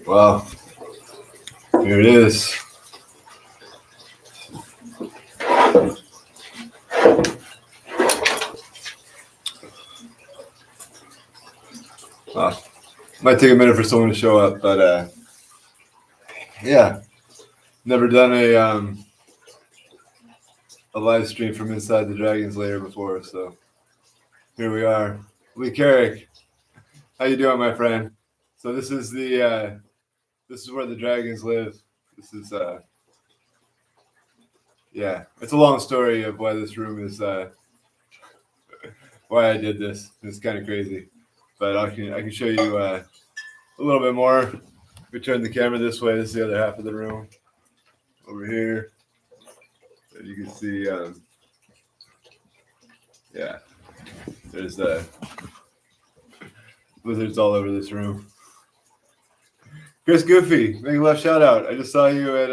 Well, here it is. Might take a minute for someone to show up, but yeah, never done a live stream from inside the Dragons Lair before, so here we are. Lee Carrick, how you doing, my friend? So this is the this is where the dragons live. This is yeah, it's a long story of why this room is why I did this. It's kind of crazy, but I can show you a little bit more. We turn the camera this way. This is the other half of the room over here. And you can see, yeah, there's lizards all over this room. Chris Goofy, make a left shout out. I just saw you at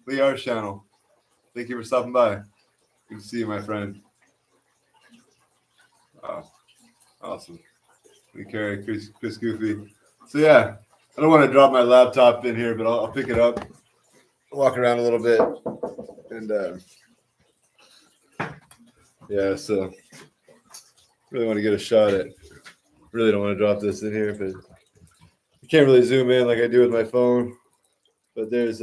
Lee R's channel. Thank you for stopping by. Good to see you, my friend. Wow, awesome. We carry Chris Goofy. So yeah, I don't want to drop my laptop in here, but I'll pick it up, walk around a little bit, and yeah. So really want to get a shot at. Really don't want to drop this in here, but you can't really zoom in like I do with my phone. But there's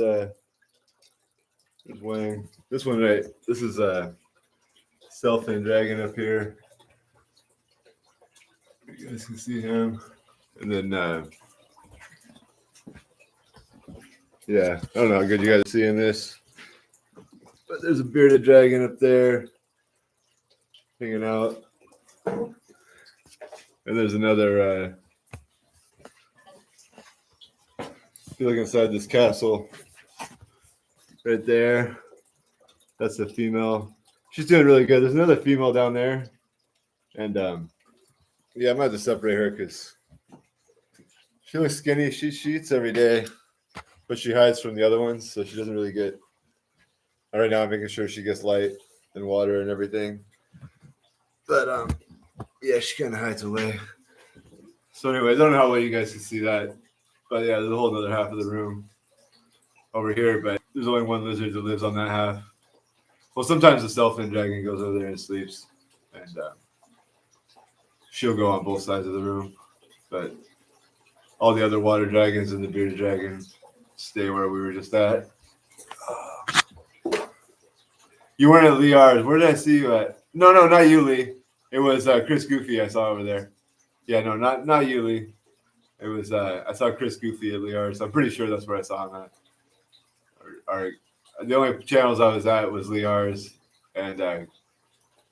Wang. This one right. This is Selfin Dragon up here. You guys can see him, and then yeah, I don't know how good you guys are seeing this, but there's a bearded dragon up there hanging out, and there's another. If you look inside this castle, right there, that's the female. She's doing really good. There's another female down there, and yeah, I might have to separate her because she looks skinny. She eats every day, but she hides from the other ones, so she doesn't really get. Right now, I'm making sure she gets light and water and everything. But yeah, she kind of hides away. So anyways, I don't know how well you guys can see that, but yeah, there's a whole other half of the room over here. But there's only one lizard that lives on that half. Well, sometimes the Selfin dragon goes over there and sleeps, and she'll go on both sides of the room. But all the other water dragons and the bearded dragon stay where we were just at. You weren't at Lee R's. Where did I see you at? No, not you, Lee. It was Chris Goofy I saw over there. Yeah, no, not you, Lee. It was I saw Chris Goofy at Lee R's. I'm pretty sure that's where I saw him at. The only channels I was at was Lee R's and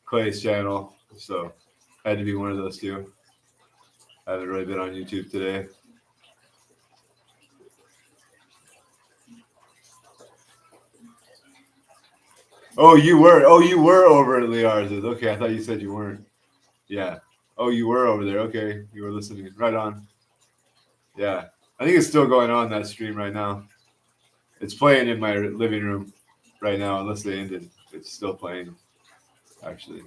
Clay's channel. So I had to be one of those two. I haven't really been on YouTube today. Oh, you were over at Lee R's. Okay, I thought you said you weren't. Yeah. Oh, you were over there. Okay, you were listening. Right on. Yeah, I think it's still going on that stream right now. It's playing in my living room right now, unless they ended. It's still playing, actually.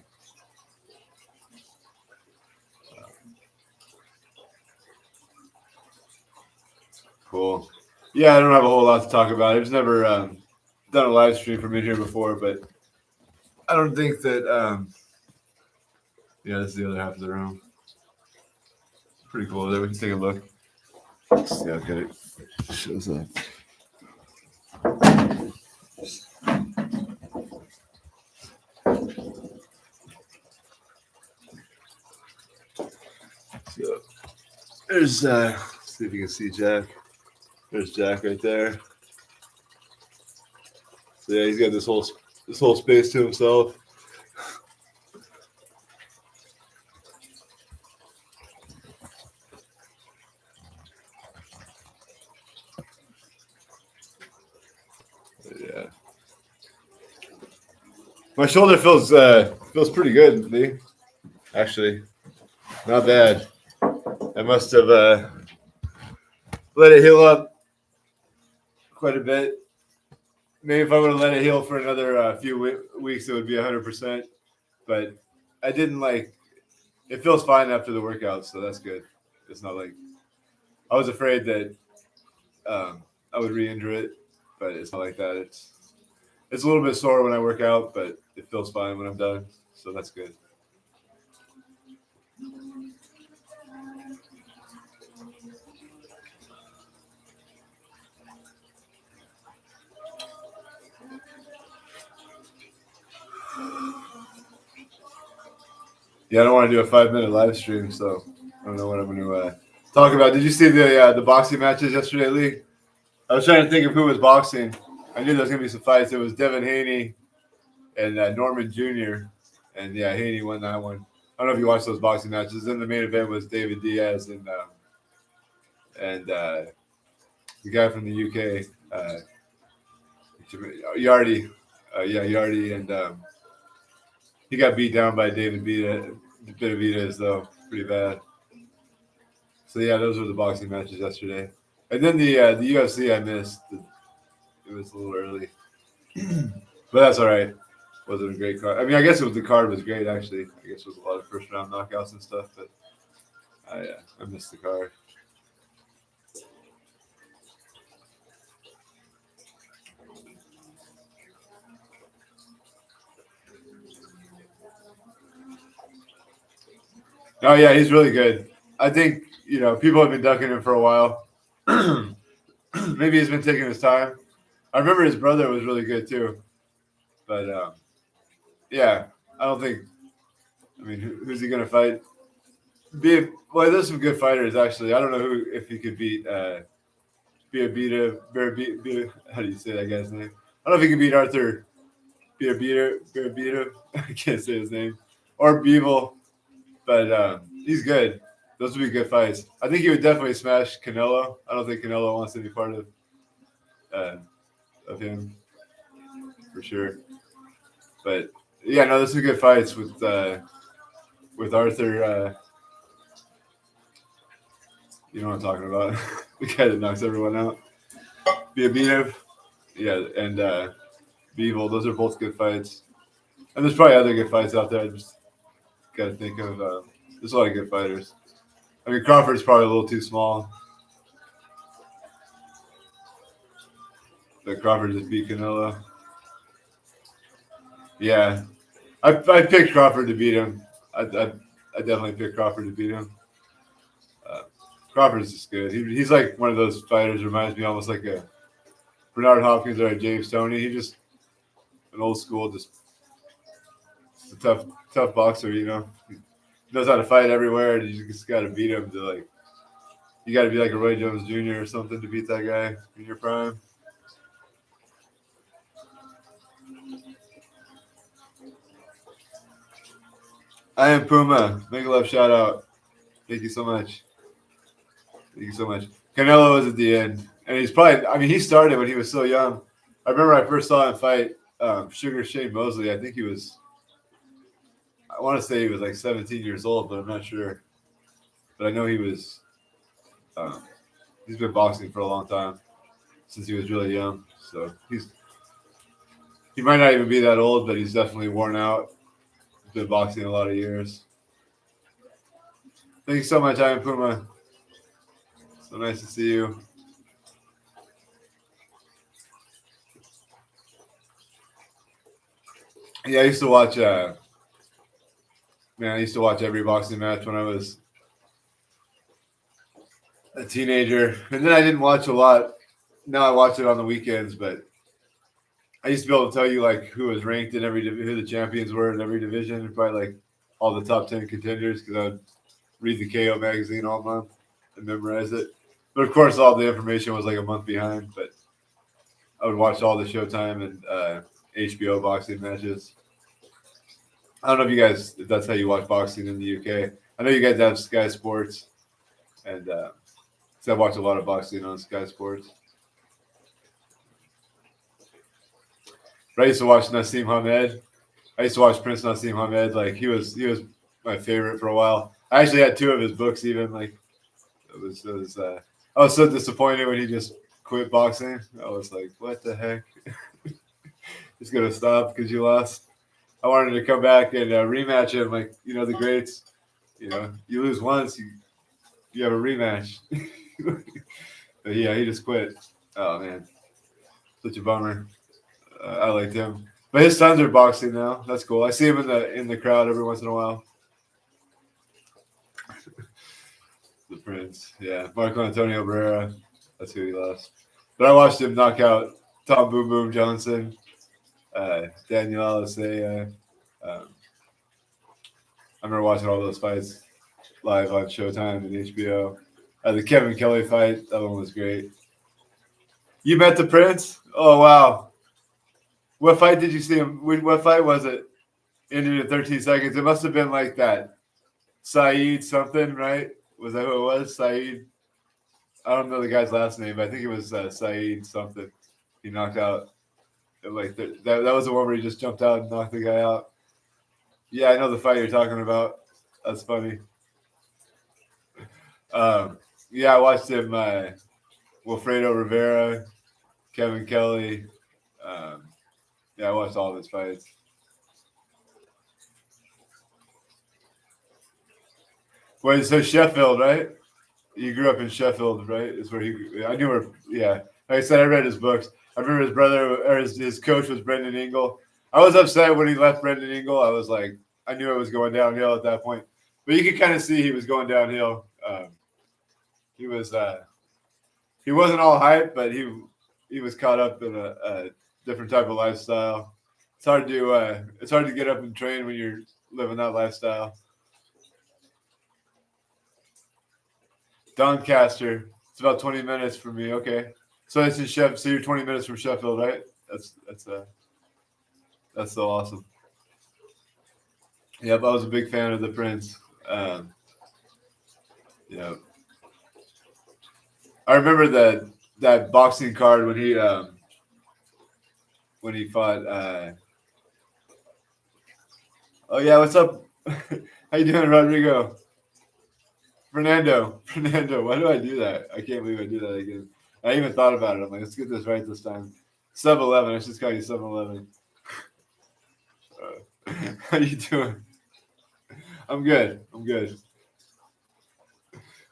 Cool. Yeah, I don't have a whole lot to talk about. I've never done a live stream from in here before, but I don't think that. Yeah, this is the other half of the room. Pretty cool there. We can take a look. Let's see how good it shows up. So there's let's see if you can see Jack. There's Jack right there. So yeah, he's got this whole space to himself. Yeah. My shoulder feels pretty good, Lee. Actually, not bad. I must have let it heal up quite a bit. Maybe if I would have let it heal for another few weeks, it would be 100%. But I didn't like. It feels fine after the workout, so that's good. It's not like I was afraid that I would re-injure it, but it's not like that. It's a little bit sore when I work out, but it feels fine when I'm done, so that's good. Yeah, I don't want to do a 5-minute live stream, so I don't know what I'm going to talk about. Did you see the boxing matches yesterday, Lee? I was trying to think of who was boxing. I knew there was going to be some fights. It was Devin Haney and Norman Jr. And yeah, Haney won that one. I don't know if you watched those boxing matches. Then the main event was David Diaz and the guy from the UK, Yardy. Yardy, and he got beat down by David Benavidez, though, pretty bad. So yeah, those were the boxing matches yesterday. And then the UFC I missed. It was a little early, but that's all right. Wasn't a great card. I mean, I guess the card was great actually. I guess it was a lot of first round knockouts and stuff, but I missed the card. Oh yeah, he's really good. I think people have been ducking him for a while. Maybe he's been taking his time. I remember his brother was really good too, but yeah, I don't think. I mean, who's he gonna fight? Well, there's some good fighters actually. I don't know if he could beat Bearbita. How do you say that guy's name? I don't know if he could beat Arthur Bearbita. I can't say his name, or Beevil, but he's good. Those would be good fights. I think he would definitely smash Canelo. I don't think Canelo wants any part of him for sure. But yeah, no, those are good fights with Arthur. You know what I'm talking about? The guy that knocks everyone out. Bearbita, yeah, and Beevil. Those are both good fights. And there's probably other good fights out there. I just got to think of. There's a lot of good fighters. I mean, Crawford's probably a little too small. But Crawford just beat Canelo. Yeah, I picked Crawford to beat him. I definitely picked Crawford to beat him. Crawford's just good. He's like one of those fighters. Reminds me almost like a Bernard Hopkins or a James Toney. He's just an old school, just a tough boxer. He knows how to fight everywhere, and you just got to beat him to you got to be like a Roy Jones Jr. or something to beat that guy in your prime. I am Puma. Make a love shout out. Thank you so much. Thank you so much. Canelo was at the end, and he's probably. I mean, he started when he was so young. I remember I first saw him fight Sugar Shane Mosley. I think he was. I want to say he was like 17 years old, but I'm not sure. But I know he was. He's been boxing for a long time, since he was really young. So he might not even be that old, but he's definitely worn out. He's been boxing a lot of years. Thank you so much, I am Puma. So nice to see you. Yeah, I used to watch. I used to watch every boxing match when I was a teenager, and then I didn't watch a lot. Now I watch it on the weekends, but I used to be able to tell you who was ranked in who the champions were in every division, probably all the top 10 contenders, because I would read the KO magazine all month and memorize it. But of course, all the information was a month behind. But I would watch all the Showtime and HBO boxing matches. I don't know if that's how you watch boxing in the UK. I know you guys have Sky Sports, and so I watch a lot of boxing on Sky Sports. But I used to watch Nassim Hamed. I used to watch Prince Nassim Hamed. He was my favorite for a while. I actually had 2 of his books even. I was so disappointed when he just quit boxing. I was like, what the heck? He's going to stop because you lost. I wanted to come back and rematch him the greats. You lose once, you have a rematch. But yeah, he just quit. Oh man, such a bummer. I liked him, but his sons are boxing now. That's cool. I see him in the crowd every once in a while. The Prince, yeah, Marco Antonio Barrera. That's who he lost. But I watched him knock out Tom Boom Boom Johnson, Daniel Alicea. I remember watching all those fights live on Showtime and HBO. The Kevin Kelly fight, that one was great. You met the Prince? Oh wow! What fight did you see him? What fight was it? Ended in 13 seconds. It must have been like that. Saeed something, right? Was that who it was? Saeed. I don't know the guy's last name, but I think it was Saeed something. He knocked out. That was the one where he just jumped out and knocked the guy out. Yeah, I know the fight you're talking about. That's funny. Yeah, I watched him. Wilfredo Rivera, Kevin Kelly. Yeah, I watched all of his fights. Wait, so Sheffield, right? You grew up in Sheffield, right? Is where he. I knew where. Yeah, like I said, I read his books. I remember his brother or his coach was Brendan Ingle. I was upset when he left Brendan Ingle. I was like, I knew it was going downhill at that point, but you could kind of see he was going downhill. He was. He wasn't all hype, but he was caught up in a different type of lifestyle. It's hard to get up and train when you're living that lifestyle. Doncaster. It's about 20 minutes from me. Okay, so it's in Sheffield. So you're 20 minutes from Sheffield, right? That's so awesome. Yep, I was a big fan of the Prince. Yeah, I remember that boxing card when he fought. Oh yeah, what's up? How you doing, Rodrigo? Fernando. Why do I do that? I can't believe I do that again. I even thought about it. I'm like, let's get this right this time. 7-Eleven. I should just call you 7-Eleven. How you doing? I'm good. We're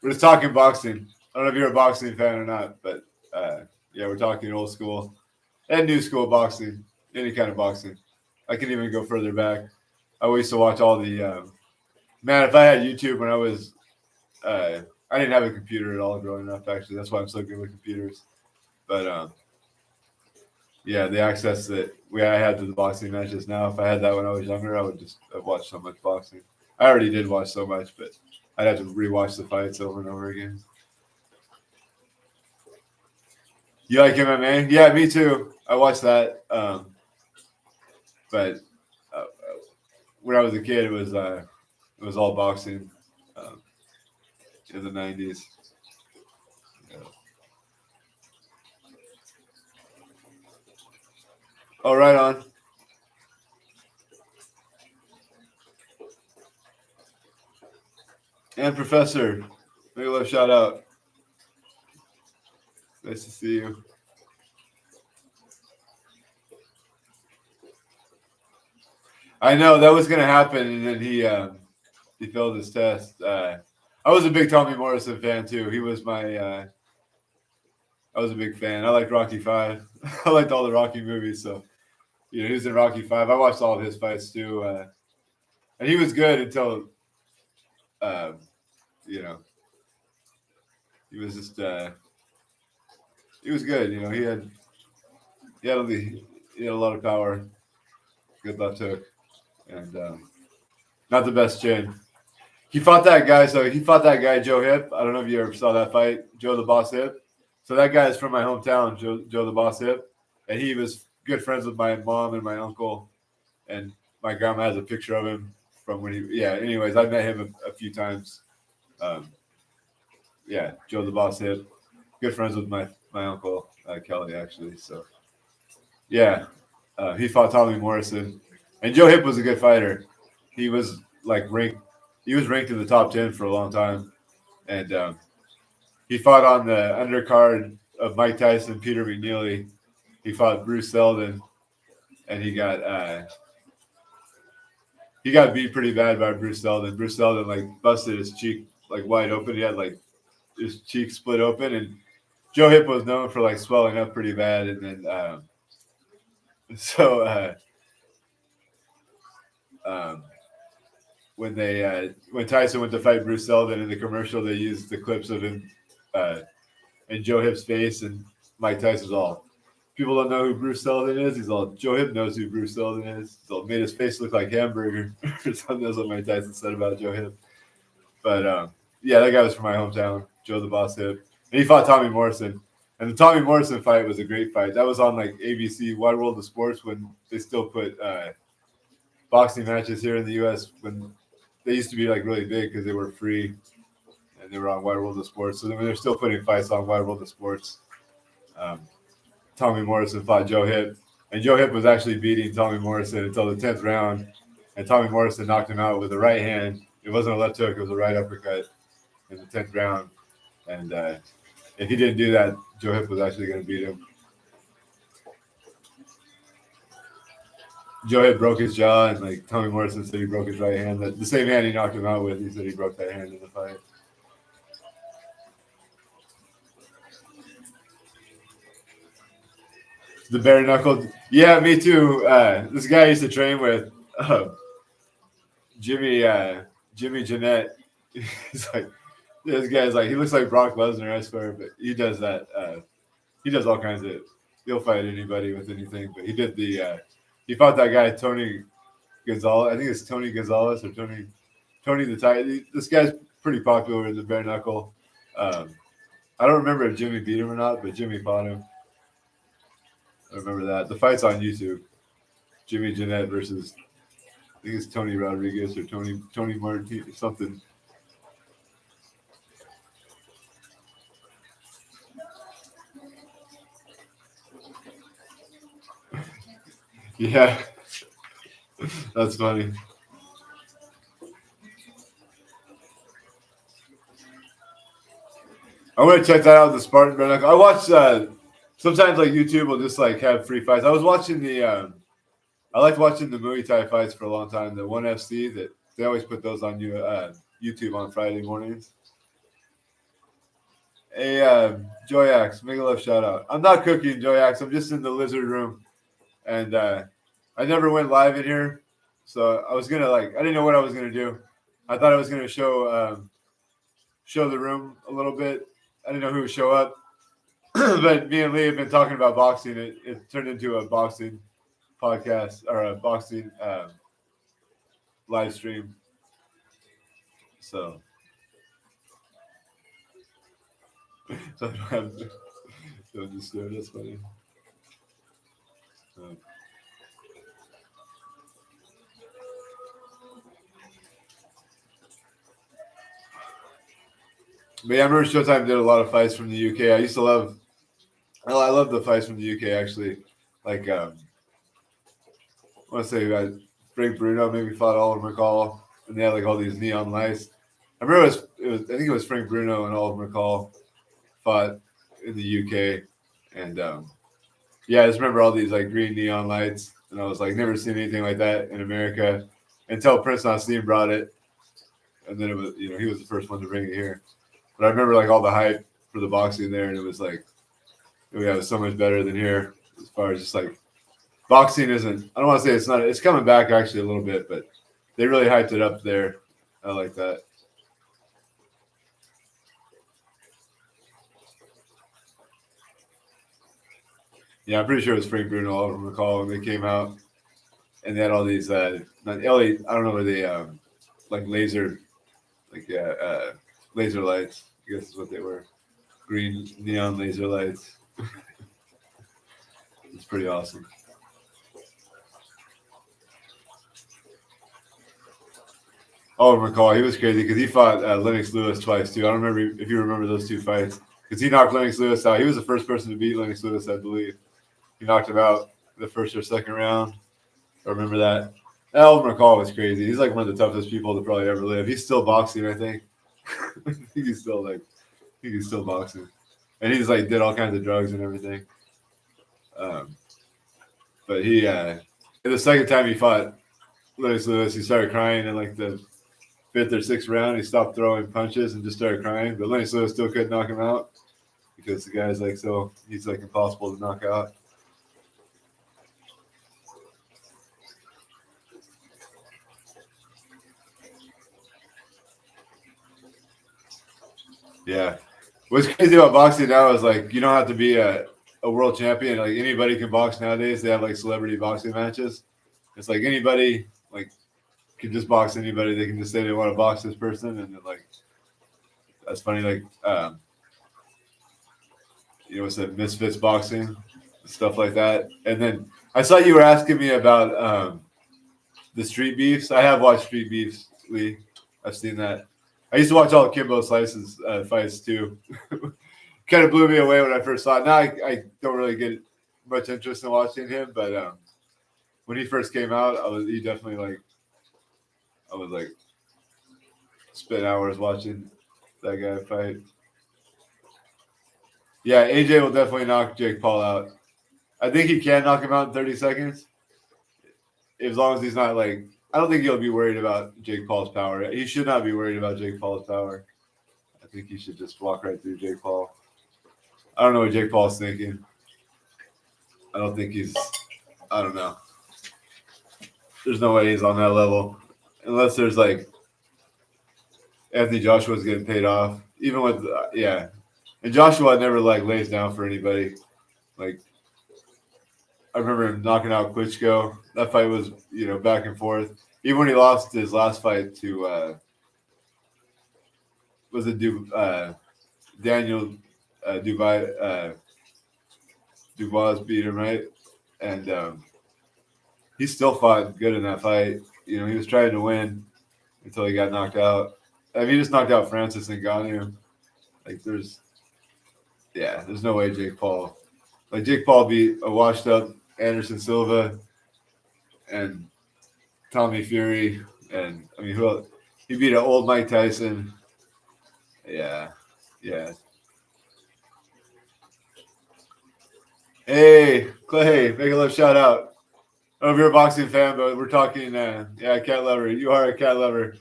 just talking boxing. I don't know if you're a boxing fan or not, but yeah, we're talking old school and new school boxing, any kind of boxing. I can even go further back. I used to watch all the man. If I had YouTube when I was, I didn't have a computer at all growing up. Actually, that's why I'm so good with computers. But yeah, the access that I had to the boxing matches now. If I had that when I was younger, I would just have watched so much boxing. I already did watch so much, but I'd have to rewatch the fights over and over again. You like MMA? Yeah, me too. I watched that. But when I was a kid, it was all boxing in the 90s. Yeah. Oh, right on. And Professor, big love shout out. Nice to see you. I know that was going to happen, and then he failed his test. I was a big Tommy Morrison fan too. He was my. I was a big fan. I liked Rocky V. I liked all the Rocky movies. So, he was in Rocky V. I watched all of his fights too, and he was good until, you know, he was just. He was good. He had a lot of power. Good left hook, and not the best chin. He fought that guy. So he fought that guy, Joe Hip. I don't know if you ever saw that fight, Joe the Boss Hip. So that guy is from my hometown, Joe the Boss Hip, and he was good friends with my mom and my uncle, and my grandma has a picture of him from when he. Yeah. Anyways, I met him a few times. Yeah, Joe the Boss Hip, good friends with my uncle Kelly actually. So yeah, he fought Tommy Morrison, and Joe Hip was a good fighter. He was ranked. He was ranked in the top 10 for a long time, and he fought on the undercard of Mike Tyson, Peter McNeely. He fought Bruce Seldon, and he got beat pretty bad by Bruce Seldon. Bruce Seldon busted his cheek wide open. He had his cheek split open, and Joe Hip was known for like swelling up pretty bad, and then so when Tyson went to fight Bruce Seldon in the commercial, they used the clips of him in Joe Hip's face, and Mike Tyson's all, people don't know who Bruce Seldon is. He's all, Joe Hip knows who Bruce Seldon is. He's all, made his face look like hamburger or something. That's what Mike Tyson said about Joe Hip. But yeah, that guy was from my hometown, Joe the Boss Hip, and he fought Tommy Morrison. And the Tommy Morrison fight was a great fight. That was on like ABC, Wide World of Sports, when they still put boxing matches here in the U.S. when they used to be like really big because they were free and they were on Wide World of Sports. So then they're still putting fights on Wide World of Sports. Tommy Morrison fought Joe Hip, and Joe Hip was actually beating Tommy Morrison until the 10th round, and Tommy Morrison knocked him out with a right hand. It wasn't a left hook; it was a right uppercut in the 10th round. And if he didn't do that, Joe Hip was actually going to beat him. Joe Hip broke his jaw, and like Tommy Morrison said, he broke his right hand. The same hand he knocked him out with, he said he broke that hand in the fight. The bare knuckled, yeah, me too. This guy I used to train with, Jimmy Jeanette. He's like, this guy's like, he looks like Brock Lesnar, I swear, but he does that. He does all kinds of. He'll fight anybody with anything, but he did he fought that guy Tony Gonzalez. I think it's Tony Gonzalez or Tony the Titan. This guy's pretty popular in the bare knuckle. I don't remember if Jimmy beat him or not, but Jimmy fought him. I remember that. The fight's on YouTube. Jimmy Jeanette versus, I think it's Tony Rodriguez or Tony Martin or something. Yeah, that's funny. I want to check that out. The Spartan bare knuckle. I watch sometimes like YouTube will just like have free fights. I was watching I liked watching the Muay Thai fights for a long time. The ONE FC, that they always put those on YouTube on Friday mornings. Hey, Joyax, make a love shout out. I'm not cooking, Joyax. I'm just in the lizard room, and I never went live in here, so I was gonna I didn't know what I was gonna do. I thought I was gonna show the room a little bit. I didn't know who would show up, but me and Lee have been talking about boxing. It turned into a boxing podcast or a boxing live stream. So I don't have to. Don't just stare. That's funny. But yeah, I remember Showtime did a lot of fights from the UK. I love the fights from the UK actually. Like I want to say Frank Bruno maybe fought Oliver McCall, and they had like all these neon lights. I remember I think it was Frank Bruno and Oliver McCall fought in the UK, and yeah, I just remember all these like green neon lights, and I was like, never seen anything like that in America until Prince Nassim brought it, and then it was he was the first one to bring it here. But I remember like all the hype for the boxing there, and it was like, yeah, it was so much better than here as far as just like boxing isn't. I don't want to say it's not. It's coming back actually a little bit, but they really hyped it up there. I like that. Yeah, I'm pretty sure it was Frank Bruno, Oliver McCall, when they came out, and they had all these not LED. I don't know where they like laser, like laser lights. I guess is what they were. Green neon laser lights. It's pretty awesome. Oliver McCall, he was crazy because he fought Lennox Lewis twice too. I don't remember if you remember those two fights because he knocked Lennox Lewis out. He was the first person to beat Lennox Lewis, I believe. He knocked him out the first or second round. I remember that. Oliver McCall was crazy. He's like one of the toughest people to probably ever live. He's still boxing, I think. I think he's still boxing, and he's like did all kinds of drugs and everything. But he, the second time he fought Lennox Lewis, he started crying in like the 5th or 6th round. He stopped throwing punches and just started crying. But Lennox Lewis still couldn't knock him out. because the guy's like he's like impossible to knock out. Yeah. What's crazy about boxing now is like you don't have to be a world champion. Like anybody can box nowadays. They have like celebrity boxing matches. It's like anybody like can just box anybody. They can just say they want to box this person, and then like that's funny. Like what's that? Misfits boxing, stuff like that. And then I saw you were asking me about the street beefs. I have watched street beefs, Lee. I've seen that. I used to watch all Kimbo Slice's fights too. Kind of blew me away when I first saw it. Now I don't really get much interest in watching him, but when he first came out, I was spent hours watching that guy fight. Yeah, AJ will definitely knock Jake Paul out. I think he can knock him out in 30 seconds. As long as he's not like, I don't think he'll be worried about Jake Paul's power. He should not be worried about Jake Paul's power. I think he should just walk right through Jake Paul. I don't know what Jake Paul's thinking. I don't know. There's no way he's on that level. Unless there's like Anthony Joshua's getting paid off. Even with, And Joshua never like lays down for anybody. Like, I remember him knocking out Klitschko. That fight was, back and forth. Even when he lost his last fight to, Daniel Dubois beat him, right? And he still fought good in that fight. He was trying to win until he got knocked out. I mean, he just knocked out Francis Ngannou. Like, there's no way Jake Paul beat a washed up Anderson Silva and Tommy Fury, and I mean, who else? He beat an old Mike Tyson. Yeah. Hey, Clay, make a love shout out. I don't know if you're a boxing fan, but we're talking. Cat lover. You are a cat lover.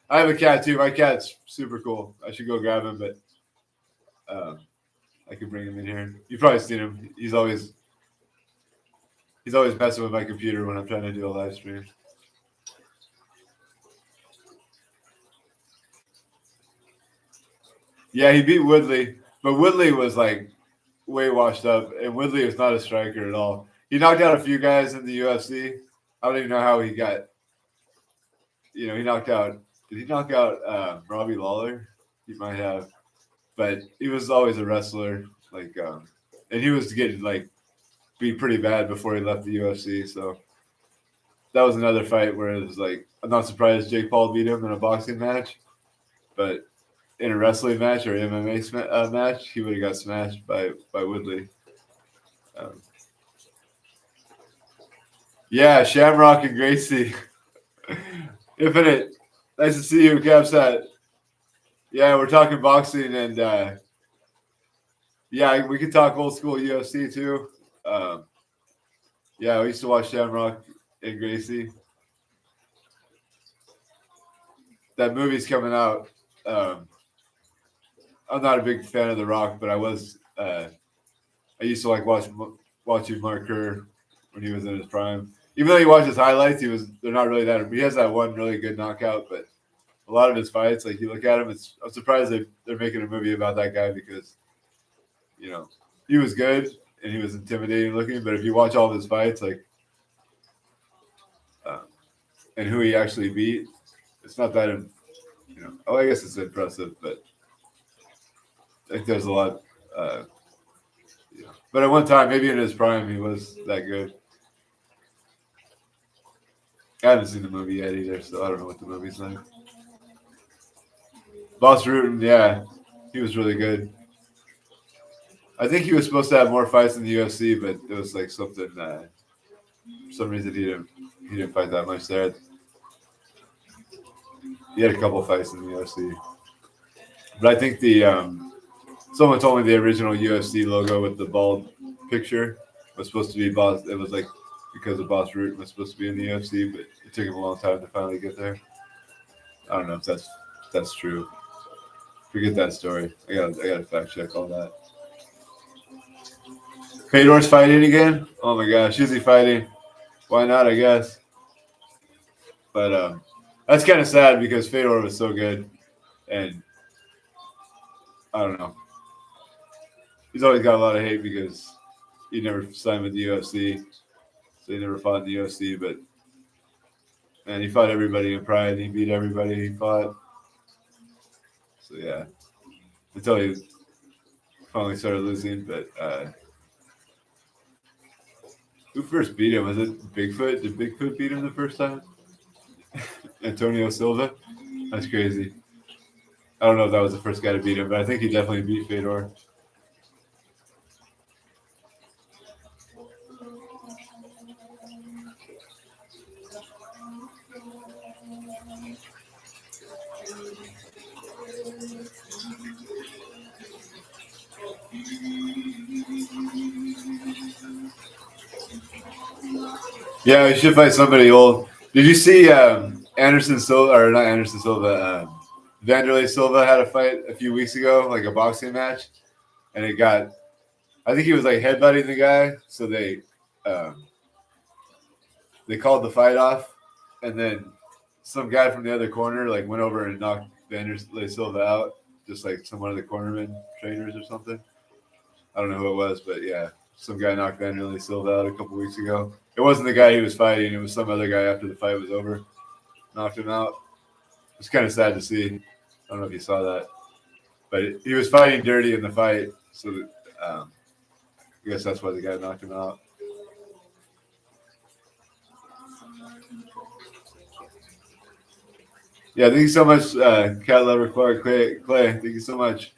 I have a cat too. My cat's super cool. I should go grab him, but I could bring him in here. You've probably seen him. He's always messing with my computer when I'm trying to do a live stream. Yeah, he beat Woodley, but Woodley was like way washed up, and Woodley is not a striker at all. He knocked out a few guys in the UFC. I don't even know how he got. He knocked out. Did he knock out Robbie Lawler? He might have, but he was always a wrestler. Like, and he was getting like beat pretty bad before he left the UFC. So that was another fight where it was like, I'm not surprised Jake Paul beat him in a boxing match, but in a wrestling match or MMA match, he would have got smashed by Woodley. Shamrock and Gracie. Infinite. Nice to see you, Capsat. Yeah, we're talking boxing, and we could talk old school UFC too. We used to watch Shamrock and Gracie. That movie's coming out. I'm not a big fan of The Rock, but I was. I used to like watching Mark Kerr when he was in his prime. Even though you watch his highlights, they're not really that. He has that one really good knockout, but a lot of his fights, like you look at him, I'm surprised they're making a movie about that guy because, he was good and he was intimidating looking. But if you watch all of his fights, like, and who he actually beat, it's not that, I guess it's impressive, but I think there's a lot. But at one time, maybe in his prime, he was that good. I haven't seen the movie yet either, so I don't know what the movie's like. Boss Rutan, he was really good. I think he was supposed to have more fights in the UFC, but it was like something. For some reason, he didn't fight that much there. He had a couple fights in the UFC, but I think someone told me the original UFC logo with the bald picture was supposed to be Boss. It was like because of Boss Rutan was supposed to be in the UFC, but it took him a long time to finally get there. I don't know if that's true. Forget that story. I gotta fact check all that. Fedor's fighting again? Oh my gosh, is he fighting? Why not, I guess. But that's kind of sad because Fedor was so good. And I don't know. He's always got a lot of hate because he never signed with the UFC. So he never fought in the UFC. But, man, he fought everybody in Pride. He beat everybody he fought. So, yeah. Until he finally started losing. But who first beat him? Was it Bigfoot? Did Bigfoot beat him the first time? Antonio Silva? That's crazy. I don't know if that was the first guy to beat him, but I think he definitely beat Fedor. Yeah, we should fight somebody old. Did you see Anderson Silva, or not Anderson Silva, Vanderlei Silva had a fight a few weeks ago, like a boxing match, and it got, I think he was like headbutting the guy, so they called the fight off, and then some guy from the other corner like went over and knocked Vanderlei Silva out, just like some one of the cornerman trainers or something. I don't know who it was, but yeah, some guy knocked Vanderlei Silva out a couple weeks ago. It wasn't the guy he was fighting; it was some other guy after the fight was over, knocked him out. It's kind of sad to see. I don't know if you saw that, but he was fighting dirty in the fight, so that, I guess that's why the guy knocked him out. Yeah, thank you so much, Cat Lover Clark Clay. Thank you so much.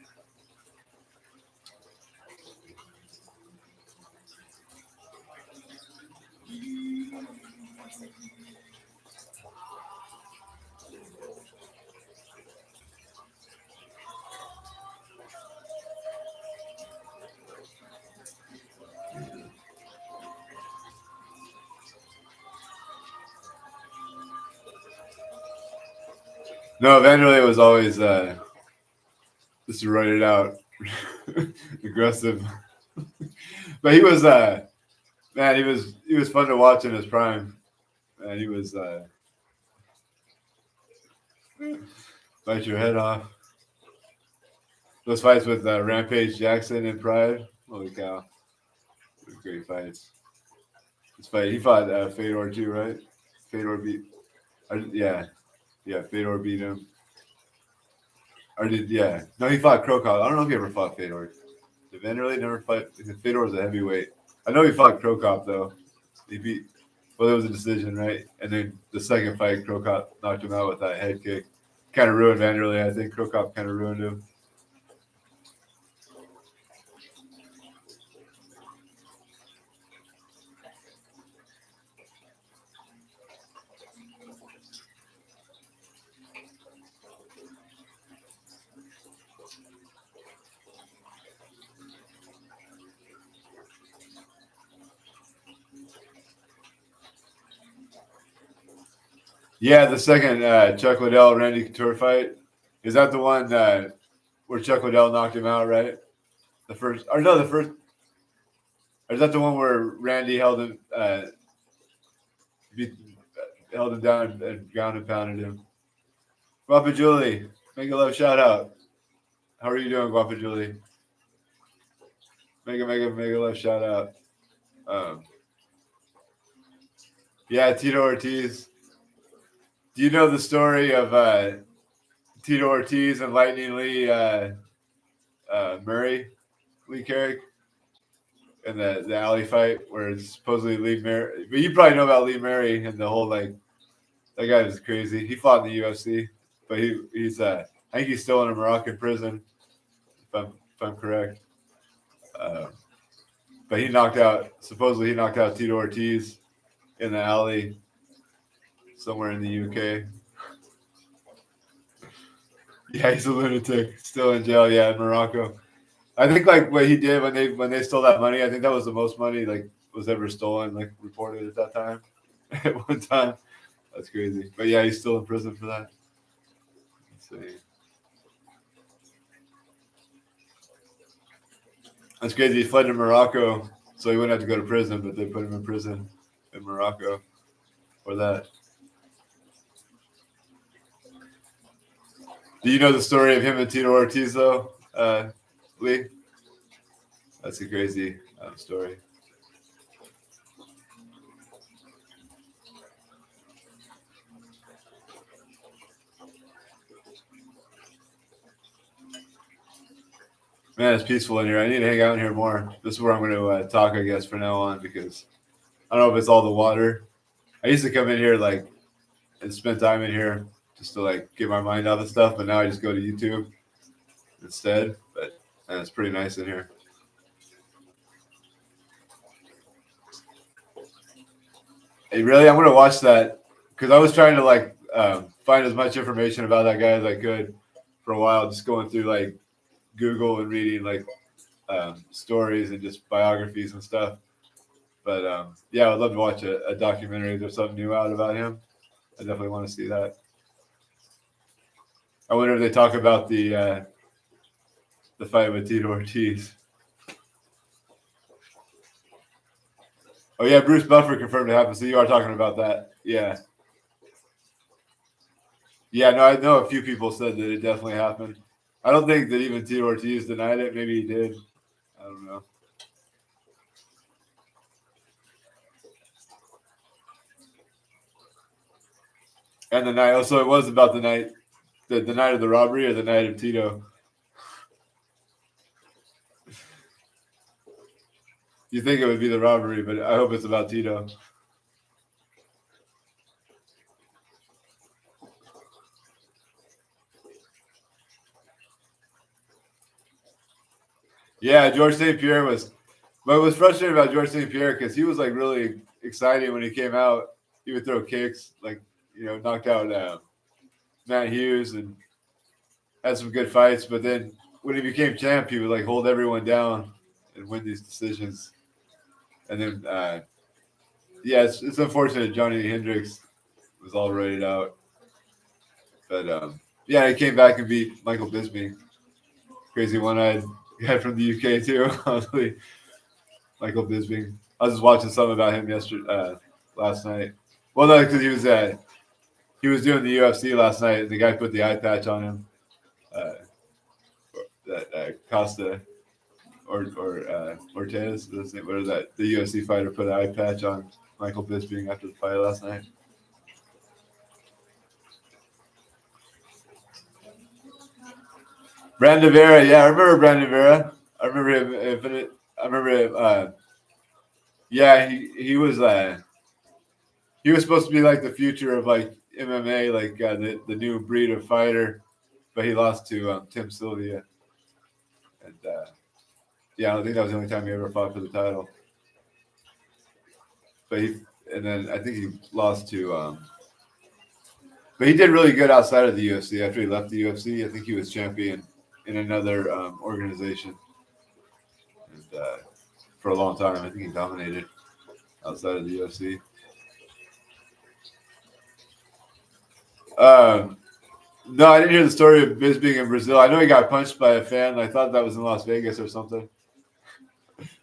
No, Vanderlei was always just to write it out, aggressive. But he was man, he was fun to watch in his prime. Man, he was bite your head off. Those fights with Rampage Jackson and Pride, holy cow, great fights. This fight, he fought Fedor too, right? Fedor beat, yeah, Fedor beat him. Or did, yeah, no, he fought Krokop. I don't know if he ever fought Fedor. Did Vanderlei never fight? Fedor was a heavyweight. I know he fought Krokop though. He beat, well, it was a decision, right? And then the second fight, Krokop knocked him out with that head kick. Kind of ruined Vanderlei. I think Krokop kind of ruined him. Yeah, the second Chuck Liddell Randy Couture fight, is that the one where Chuck Liddell knocked him out, right? The first, or no, the first, or is that the one where Randy held him, held him down and ground and pounded him? Guapa Julie, make a love shout out. How are you doing, Guapa Julie? Make a love shout out. Yeah, Tito Ortiz. Do you know the story of Tito Ortiz and Lightning Lee Murray, Lee Carrick, and the alley fight where it's supposedly Lee Murray? But you probably know about Lee Murray and the whole like that guy was crazy. He fought in the UFC, but he's I think he's still in a Moroccan prison, if I'm correct. But he supposedly knocked out Tito Ortiz in the alley somewhere in the UK. Yeah, he's a lunatic, still in jail. Yeah, in Morocco. I think like what he did when they stole that money. I think that was the most money like was ever stolen, like reported at that time. At one time, that's crazy. But yeah, he's still in prison for that. Let's see. That's crazy. He fled to Morocco, so he wouldn't have to go to prison, but they put him in prison in Morocco for that. Do you know the story of him and Tito Ortiz, though, Lee? That's a crazy story. Man, it's peaceful in here. I need to hang out in here more. This is where I'm going to talk, I guess, from now on, because I don't know if it's all the water. I used to come in here like and spend time in here just to like get my mind off of stuff, but now I just go to YouTube instead. But man, it's pretty nice in here. Hey, really, I'm going to watch that because I was trying to like find as much information about that guy as I could for a while, just going through like Google and reading like stories and just biographies and stuff. But yeah, I'd love to watch a documentary. If there's something new out about him, I definitely want to see that. I wonder if they talk about the fight with Tito Ortiz. Oh yeah, Bruce Buffer confirmed it happened. So you are talking about that, yeah. Yeah, no, I know a few people said that it definitely happened. I don't think that even Tito Ortiz denied it. Maybe he did. I don't know. And the night, oh, so it was about the night of the robbery or the night of Tito? You think it would be the robbery, but I hope it's about Tito. Yeah, George St. Pierre was, but it was frustrating about George St. Pierre because he was like really exciting when he came out. He would throw kicks, like, knocked out Matt Hughes and had some good fights. But then when he became champ, he would like hold everyone down and win these decisions. And then, yeah, it's unfortunate Johnny Hendricks was all rated out. But yeah, he came back and beat Michael Bisping. Crazy one-eyed guy from the UK too. Michael Bisping. I was just watching something about him last night. Well, no, because he was doing the UFC last night, and the guy put the eye patch on him. That Costa or Ortez, what is that? The UFC fighter put an eye patch on Michael Bisping after the fight last night. Brandon Vera, yeah, I remember Brandon Vera. I remember him. I remember him. Yeah, he was supposed to be like the future of like MMA, like the new breed of fighter, but he lost to Tim Sylvia, and yeah, I don't think that was the only time he ever fought for the title. But then I think he lost to. But he did really good outside of the UFC. After he left the UFC, I think he was champion in another organization, and for a long time, I think he dominated outside of the UFC. No, I didn't hear the story of Bisping in Brazil. I know he got punched by a fan. I thought that was in Las Vegas or something.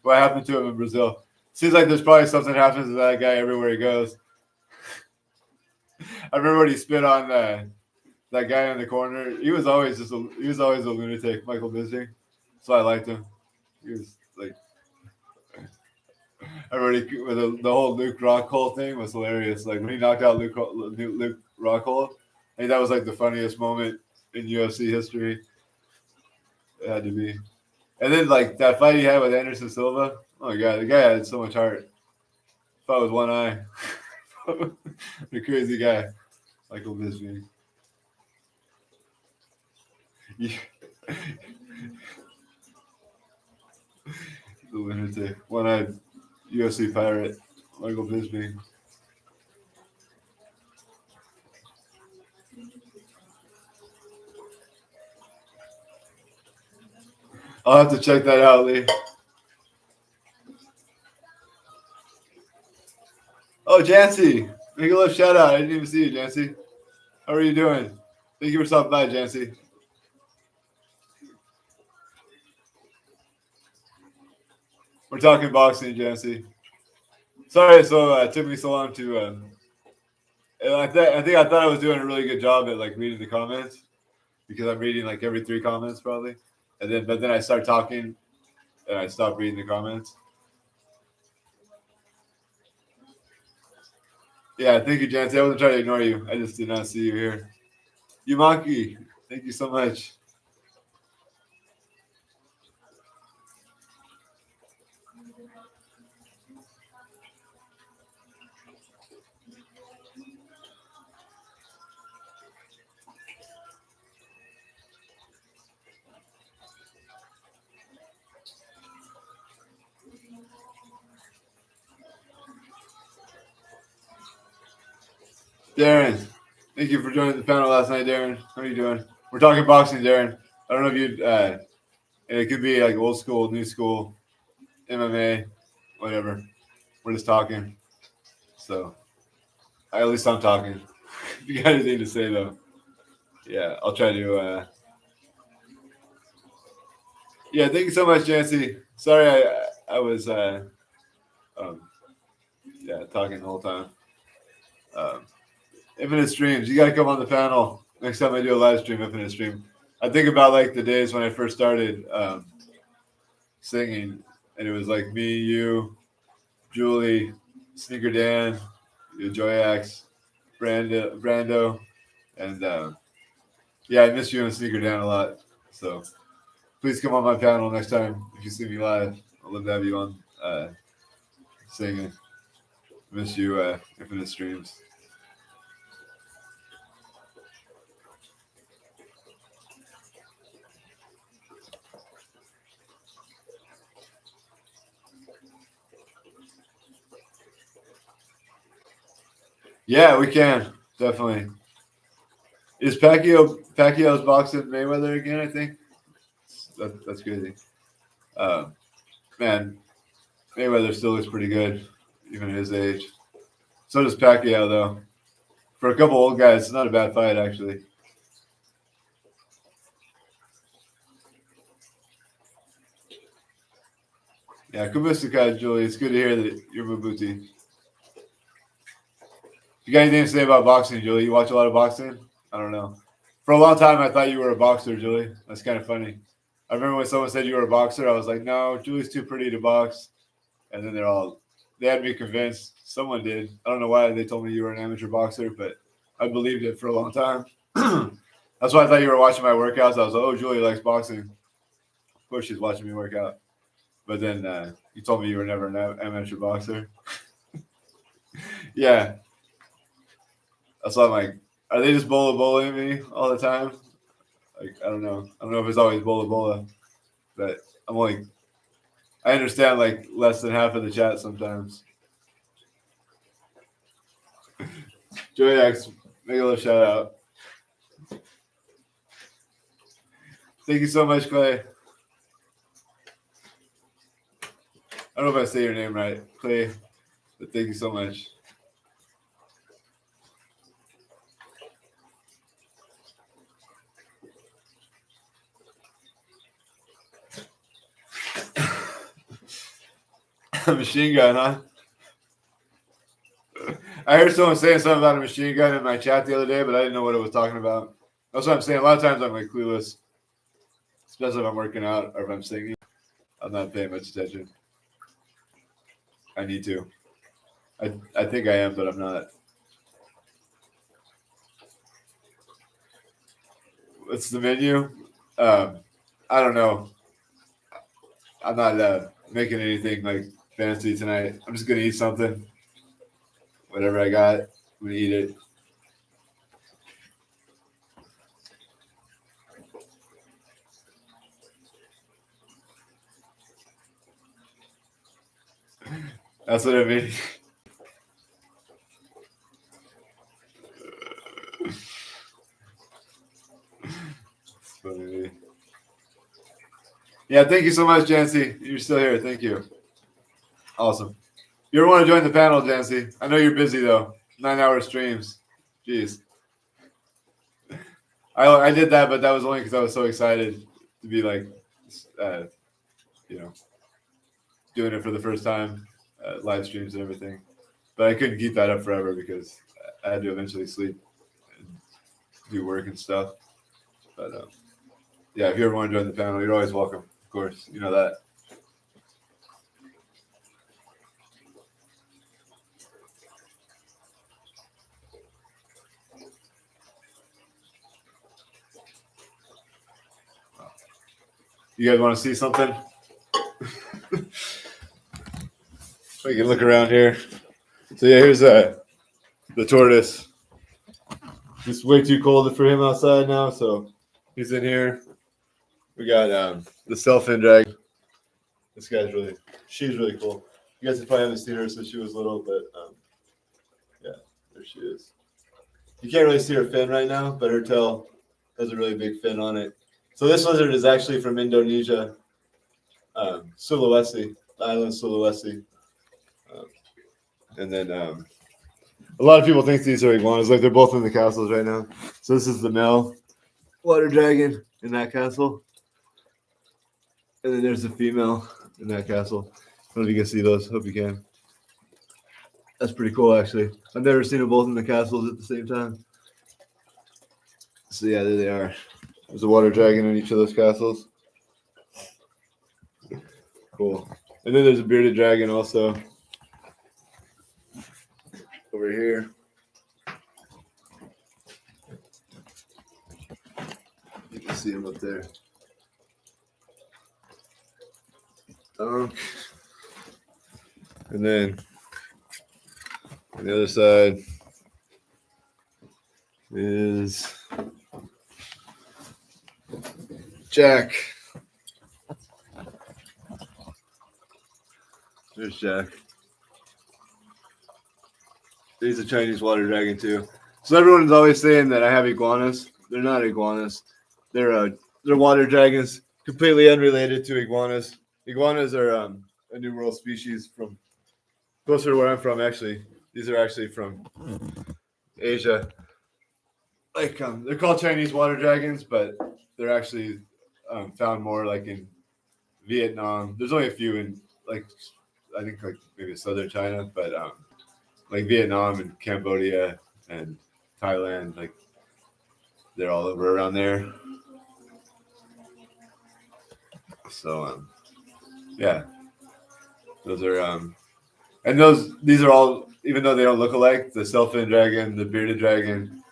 What happened to him in Brazil? Seems like there's probably something happens to that guy everywhere he goes. I remember when he spit on that guy in the corner. He was always a lunatic, Michael Bisping. So I liked him. He was like, I remember with the whole Luke Rockhold thing was hilarious. Like when he knocked out Luke Rockhold, I think that was like the funniest moment in UFC history. It had to be. And then like that fight he had with Anderson Silva. Oh my god, the guy had so much heart. Fought with one eye. The crazy guy, Michael Bisping. Yeah. The lunatic, one-eyed UFC pirate, Michael Bisping. I'll have to check that out, Lee. Oh, Jancy. Make a little shout out. I didn't even see you, Jancy. How are you doing? Thank you for stopping by, Jancy. We're talking boxing, Jancy. Sorry, so it took me so long to. I think I thought I was doing a really good job at like reading the comments because I'm reading like every 3 comments probably, but then I start talking and I stop reading the comments. Yeah, thank you, Jancy. I wasn't trying to ignore you. I just did not see you here. Yumaki, thank you so much. Darren, thank you for joining the panel last night, Darren. How are you doing? We're talking boxing, Darren. I don't know if you'd, and it could be like old school, new school, MMA, whatever. We're just talking. So, at least I'm talking. If you got anything to say, though, yeah, I'll try to. Yeah, thank you so much, Jancy. Sorry, I was, talking the whole time. Infinite streams. You got to come on the panel next time I do a live stream. Infinite stream. I think about like the days when I first started singing, and it was like me, you, Julie, Sneaker Dan, Joyax, Brando, and I miss you and Sneaker Dan a lot. So please come on my panel next time if you see me live. I'd love to have you on singing. Miss you, Infinite Streams. Yeah, we can definitely. Is Pacquiao's boxing Mayweather again? I think that's crazy. Man, Mayweather still looks pretty good, even at his age. So does Pacquiao, though. For a couple old guys, it's not a bad fight, actually. Yeah, Kubiska, Julie. It's good to hear that you're Mabuti. You got anything to say about boxing, Julie? You watch a lot of boxing? I don't know. For a long time, I thought you were a boxer, Julie. That's kind of funny. I remember when someone said you were a boxer, I was like, no, Julie's too pretty to box. And then they had me convinced. Someone did. I don't know why they told me you were an amateur boxer, but I believed it for a long time. That's why I thought you were watching my workouts. I was like, oh, Julie likes boxing. Of course, she's watching me work out. But then you told me you were never an amateur boxer. Yeah. That's why I'm like, are they just bowling me all the time? Like, I don't know. I don't know if it's always bola, but I understand like less than half of the chat sometimes. Joyax, make a little shout out. Thank you so much, Clay. I don't know if I say your name right, Clay, but thank you so much. Machine gun, huh? I heard someone saying something about a machine gun in my chat the other day, but I didn't know what it was talking about. That's what I'm saying. A lot of times I'm like clueless, especially if I'm working out or if I'm singing. I'm not paying much attention. I need to. I think I am, but I'm not. What's the menu? I don't know. I'm not making anything like fancy tonight. I'm just gonna eat something. Whatever I got, I'm gonna eat it. That's what I mean. It's funny. Yeah, thank you so much, Jancy. You're still here. Thank you. Awesome. You ever want to join the panel, Jancy? I know you're busy though. 9-hour streams. Jeez. I did that, but that was only because I was so excited to be like, you know. doing it for the first time, live streams and everything. But I couldn't keep that up forever because I had to eventually sleep and do work and stuff. But yeah, if you ever want to join the panel, you're always welcome. Of course, you know that. You guys want to see something? We can look around here. So yeah, here's the tortoise. It's way too cold for him outside now, so he's in here. We got the self-in dragon. This guy's she's really cool. You guys probably haven't seen her since she was little, but yeah, there she is. You can't really see her fin right now, but her tail has a really big fin on it. So this lizard is actually from Indonesia, Sulawesi, the island Sulawesi. And then a lot of people think these are iguanas. Like they're both in the castles right now. So this is the male water dragon in that castle. And then there's the female in that castle. I don't know if you can see those. Hope you can. That's pretty cool, actually. I've never seen them both in the castles at the same time. So yeah, there they are. There's a water dragon in each of those castles. Cool. And then there's a bearded dragon also over here. You can see him up there. And then on the other side is Jack. There's Jack. He's a Chinese water dragon too. So everyone's always saying that I have iguanas. They're not iguanas. They're water dragons, completely unrelated to iguanas. Iguanas are a New World species from closer to where I'm from. Actually, these are actually from Asia. Like they're called Chinese water dragons, but they're actually found more like in Vietnam. There's only a few in like I think like maybe southern China, but like Vietnam and Cambodia and Thailand, like they're all over around there. So yeah, those are and these are all, even though they don't look alike, the self-fin dragon, the bearded dragon,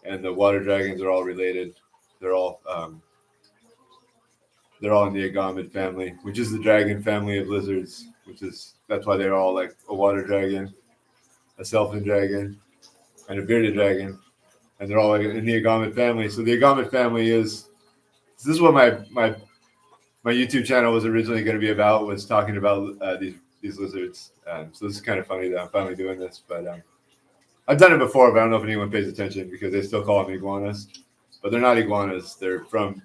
and the water dragons are all related. They're all in the agamid family, which is the dragon family of lizards. That's why they're all like a water dragon, a self-fin dragon, and a bearded dragon, and they're all in the agamid family. So the agamid family is this is what my YouTube channel was originally going to be about, was talking about these lizards. So this is kind of funny that I'm finally doing this, but I've done it before, but I don't know if anyone pays attention because they still call them iguanas, but they're not iguanas. They're from,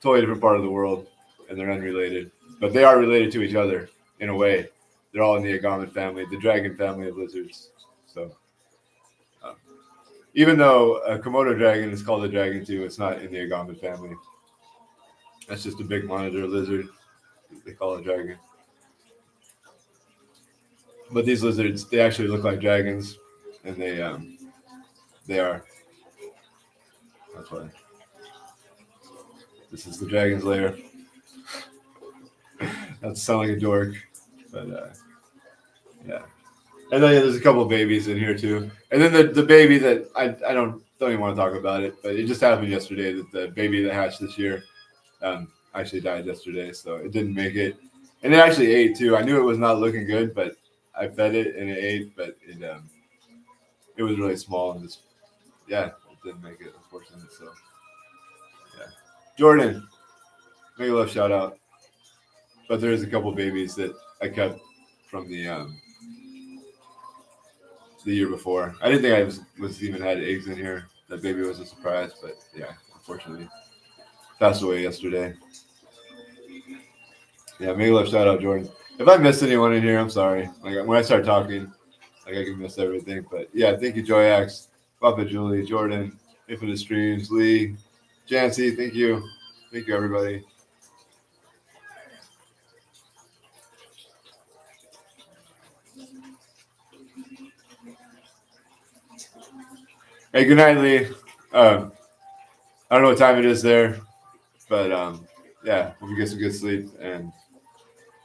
totally different part of the world, and they're unrelated, but they are related to each other in a way. They're all in the agamid family, the dragon family of lizards. So even though a Komodo dragon is called a dragon too, it's not in the agamid family. That's just a big monitor lizard. They call it a dragon. But these lizards, they actually look like dragons, and they are. That's why. This is the Dragons Lair. That sound like a dork, but yeah. And then there's a couple of babies in here too. And then the baby that I don't even want to talk about it, but it just happened yesterday that the baby that hatched this year actually died yesterday, so it didn't make it. And it actually ate too. I knew it was not looking good, but I fed it and it ate, but it was really small and just it didn't make it, unfortunately. So yeah, Jordan, make a little shout out. But there's a couple babies that I kept from the year before. I didn't think I was even had eggs in here. That baby was a surprise, but yeah, unfortunately, passed away yesterday. Yeah, make a little shout out, Jordan. If I missed anyone in here, I'm sorry. Like when I start talking, like I can miss everything. But yeah, thank you, Joyax, Papa Julie, Jordan, Infinite Streams, Lee, Jancy. Thank you everybody. Hey, good night, Lee. I don't know what time it is there, but yeah, hope you get some good sleep. And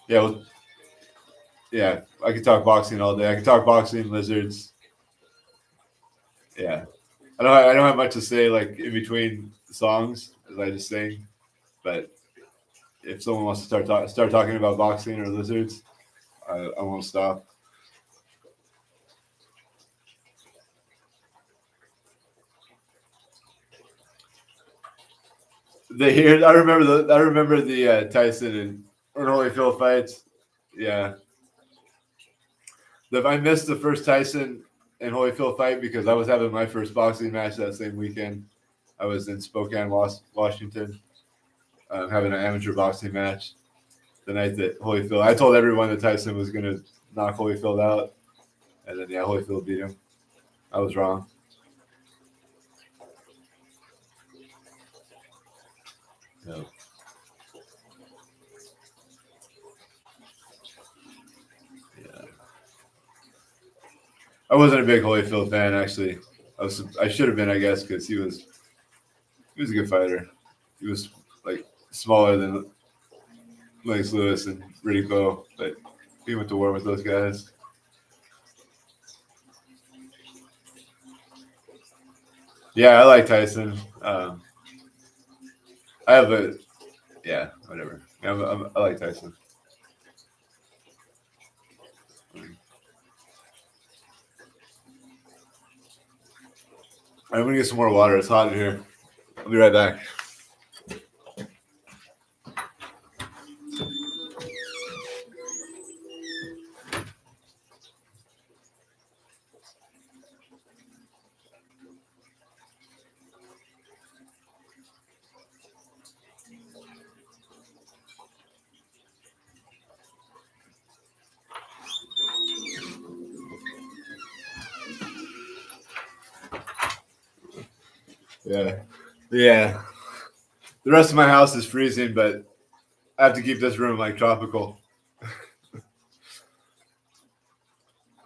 yeah, yeah, I could talk boxing all day. I could talk boxing, lizards. Yeah, I don't have much to say like in between songs as I just sing. But if someone wants to start talking about boxing or lizards, I won't stop. I remember the Tyson and Holyfield fights. Yeah, I missed the first Tyson and Holyfield fight because I was having my first boxing match that same weekend. I was in Spokane, Washington, having an amateur boxing match the night that Holyfield. I told everyone that Tyson was going to knock Holyfield out, and then yeah, Holyfield beat him. I was wrong. No. Yeah. I wasn't a big Holyfield fan actually. I should have been, I guess, because he was a good fighter. He was like smaller than Lennox Lewis and Riddick Bowe, but he went to war with those guys. Yeah, I like Tyson. I have a yeah, whatever. I like Tyson. I'm gonna get some more water. It's hot in here. I'll be right back. Yeah, yeah. The rest of my house is freezing, but I have to keep this room like tropical.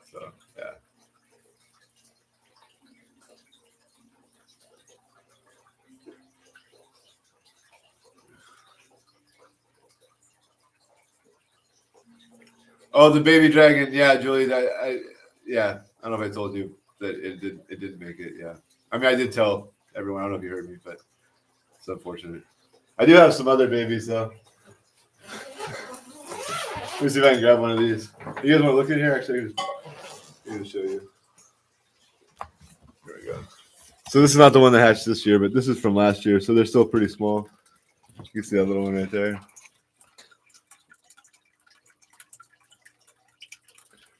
So yeah. Oh, the baby dragon. Yeah, Julie. Yeah. I don't know if I told you that it did make it. Yeah. I mean, I did tell everyone. I don't know if you heard me, but it's unfortunate. I do have some other babies though. Let me see if I can grab one of these. You guys want to look in here? Actually, I'm going to show you. There we go. So this is not the one that hatched this year, but this is from last year. So they're still pretty small. You can see that little one right there.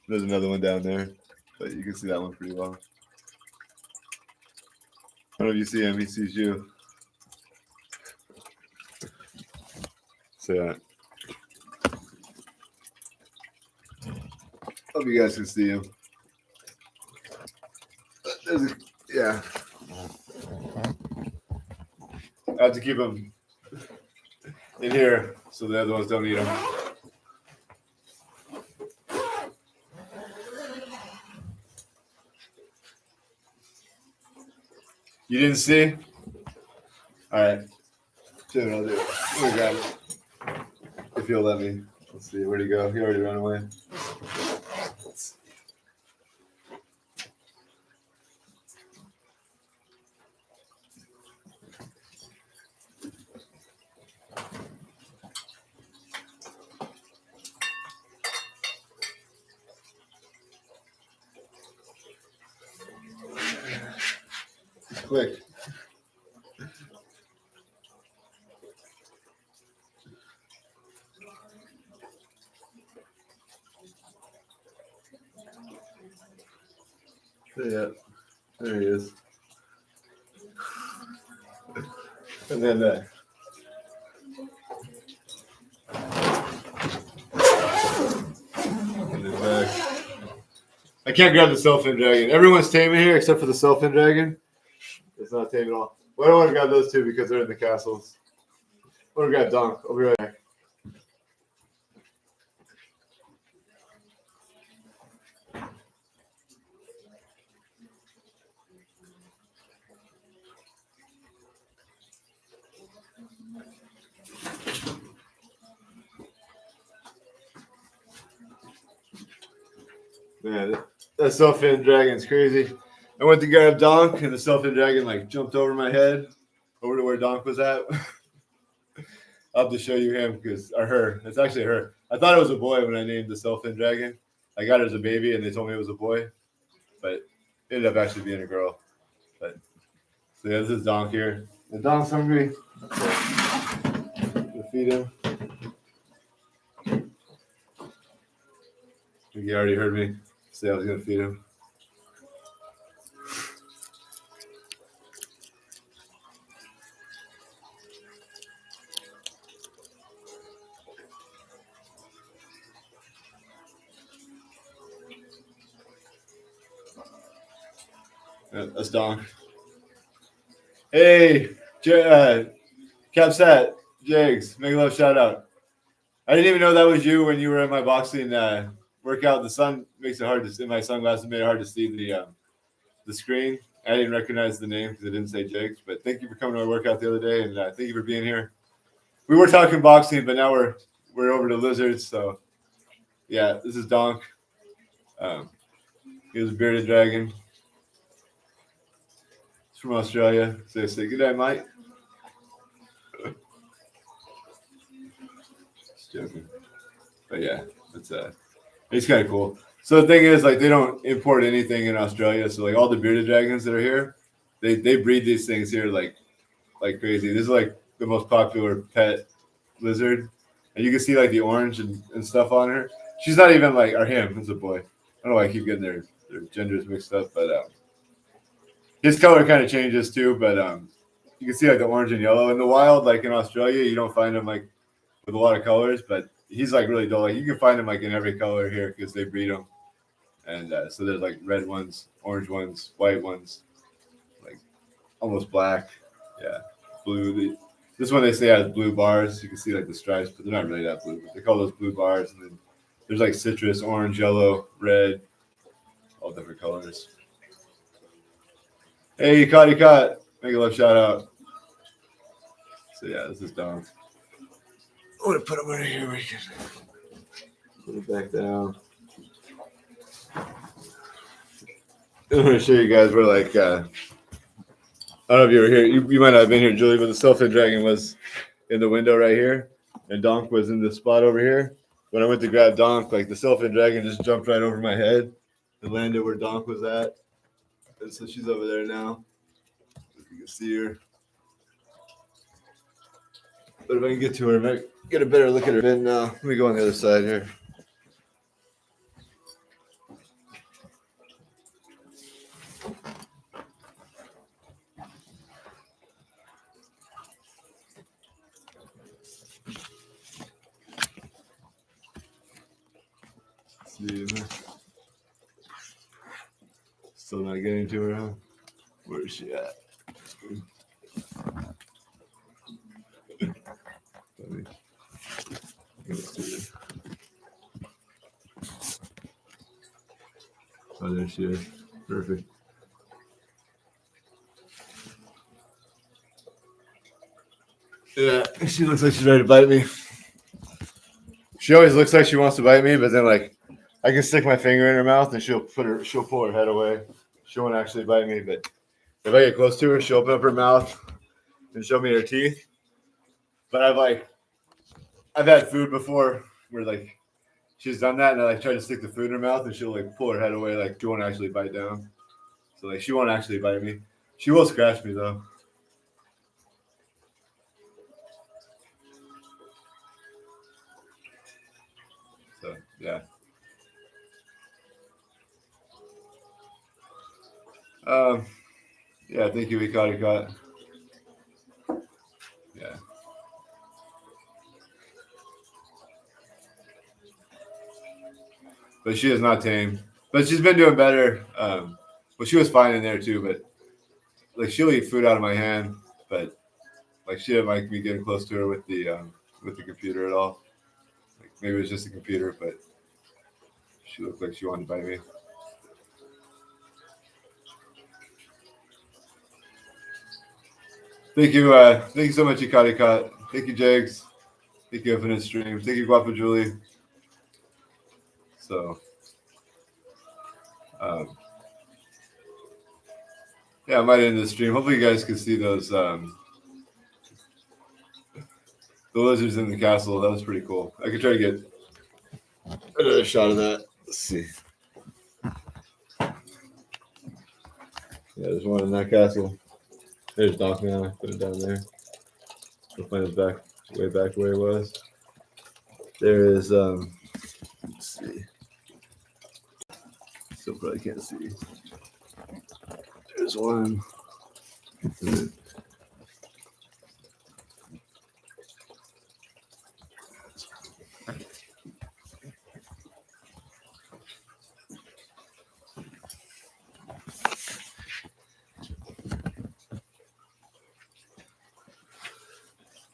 There's another one down there, but you can see that one pretty well. I don't know if you see him. He sees you. So yeah. Hope you guys can see him. Yeah. I have to keep them in here so the other ones don't eat them. You didn't see? All right. Soon I'll do it. Let me grab it. If you'll let me. Let's see. Where'd he go? He already ran away. Quick. Yeah. There he is. And then I can't grab the Selfin Dragon. Everyone's taming here except for the Selfin Dragon. It's not tame at all. Well, I don't want to grab those two because they're in the castles. I want to grab Donk. I'll be right back. Man, that self-in dragon's crazy. I went to grab Donk, and the self-in dragon like jumped over my head, over to where Donk was at. I'll have to show you him or her. It's actually her. I thought it was a boy when I named the self-in dragon. I got it as a baby, and they told me it was a boy, but it ended up actually being a girl. But so yeah, this is Donk here. The Donk's hungry. We'll feed him. I think he already heard me say I was gonna feed him. Yeah, that's Donk. Hey, Capsat, Jags, make a love shout out. I didn't even know that was you when you were in my boxing workout. The sun makes it hard to see. My sunglasses made it hard to see the screen. I didn't recognize the name because it didn't say Jags. But thank you for coming to our workout the other day, and thank you for being here. We were talking boxing, but now we're over to lizards. So yeah, this is Donk. He was a bearded dragon. He's from Australia. So say good day, mate. Just joking. But yeah, it's kind of cool. So the thing is, like, they don't import anything in Australia. So like all the bearded dragons that are here, they breed these things here like crazy. This is like the most popular pet lizard, and you can see like the orange and stuff on her. She's not even like or him. It's a boy. I don't know why I keep getting their genders mixed up, but his color kind of changes too. But you can see like the orange and yellow in the wild. Like in Australia, you don't find them like with a lot of colors, but he's like really dull. Like you can find them like in every color here because they breed them. And so there's like red ones, orange ones, white ones, like almost black. Yeah, blue. This one they say has blue bars. You can see like the stripes, but they're not really that blue. But they call those blue bars. And then there's like citrus, orange, yellow, red, all different colors. Hey, Cotty Cot, make a love shout out. So yeah, this is Dom. I'm gonna put him right here. We can put it back down. I'm going to show you guys where, like, I don't know if you were here. You might not have been here, Julie, but the self-in dragon was in the window right here, and Donk was in the spot over here. When I went to grab Donk, like, the self-in dragon just jumped right over my head and landed where Donk was at. And so she's over there now. If you can see her. But if I can get to her, I might get a better look at her bin now. Let me go on the other side here. See, still not getting to her, huh? Where is she at? Oh, there she is. Perfect. Yeah, she looks like she's ready to bite me. She always looks like she wants to bite me, but then like I can stick my finger in her mouth and she'll pull her head away. She won't actually bite me, but if I get close to her, she'll open up her mouth and show me her teeth. But I've had food before where like she's done that and I like try to stick the food in her mouth and she'll like pull her head away, like she won't actually bite down. So like she won't actually bite me. She will scratch me though. So yeah. Yeah, thank you, Ikari Cut. Yeah. But she is not tame. But she's been doing better. Well, she was fine in there too, but like she'll eat food out of my hand, but like she didn't like me getting close to her with the computer at all. Like maybe it was just the computer, but she looked like she wanted to bite me. Thank you so much, Ikari Cut. Thank you, Jags. Thank you, Infinite Stream. Thank you, Guapo Julie. So Yeah, I might end the stream. Hopefully, you guys can see those the lizards in the castle. That was pretty cool. I could try to get another shot of that. Let's see. Yeah, there's one in that castle. There's Donkey on. I put it down there. We'll find it back, way back where it was. There is, let's see. Still probably can't see. There's one.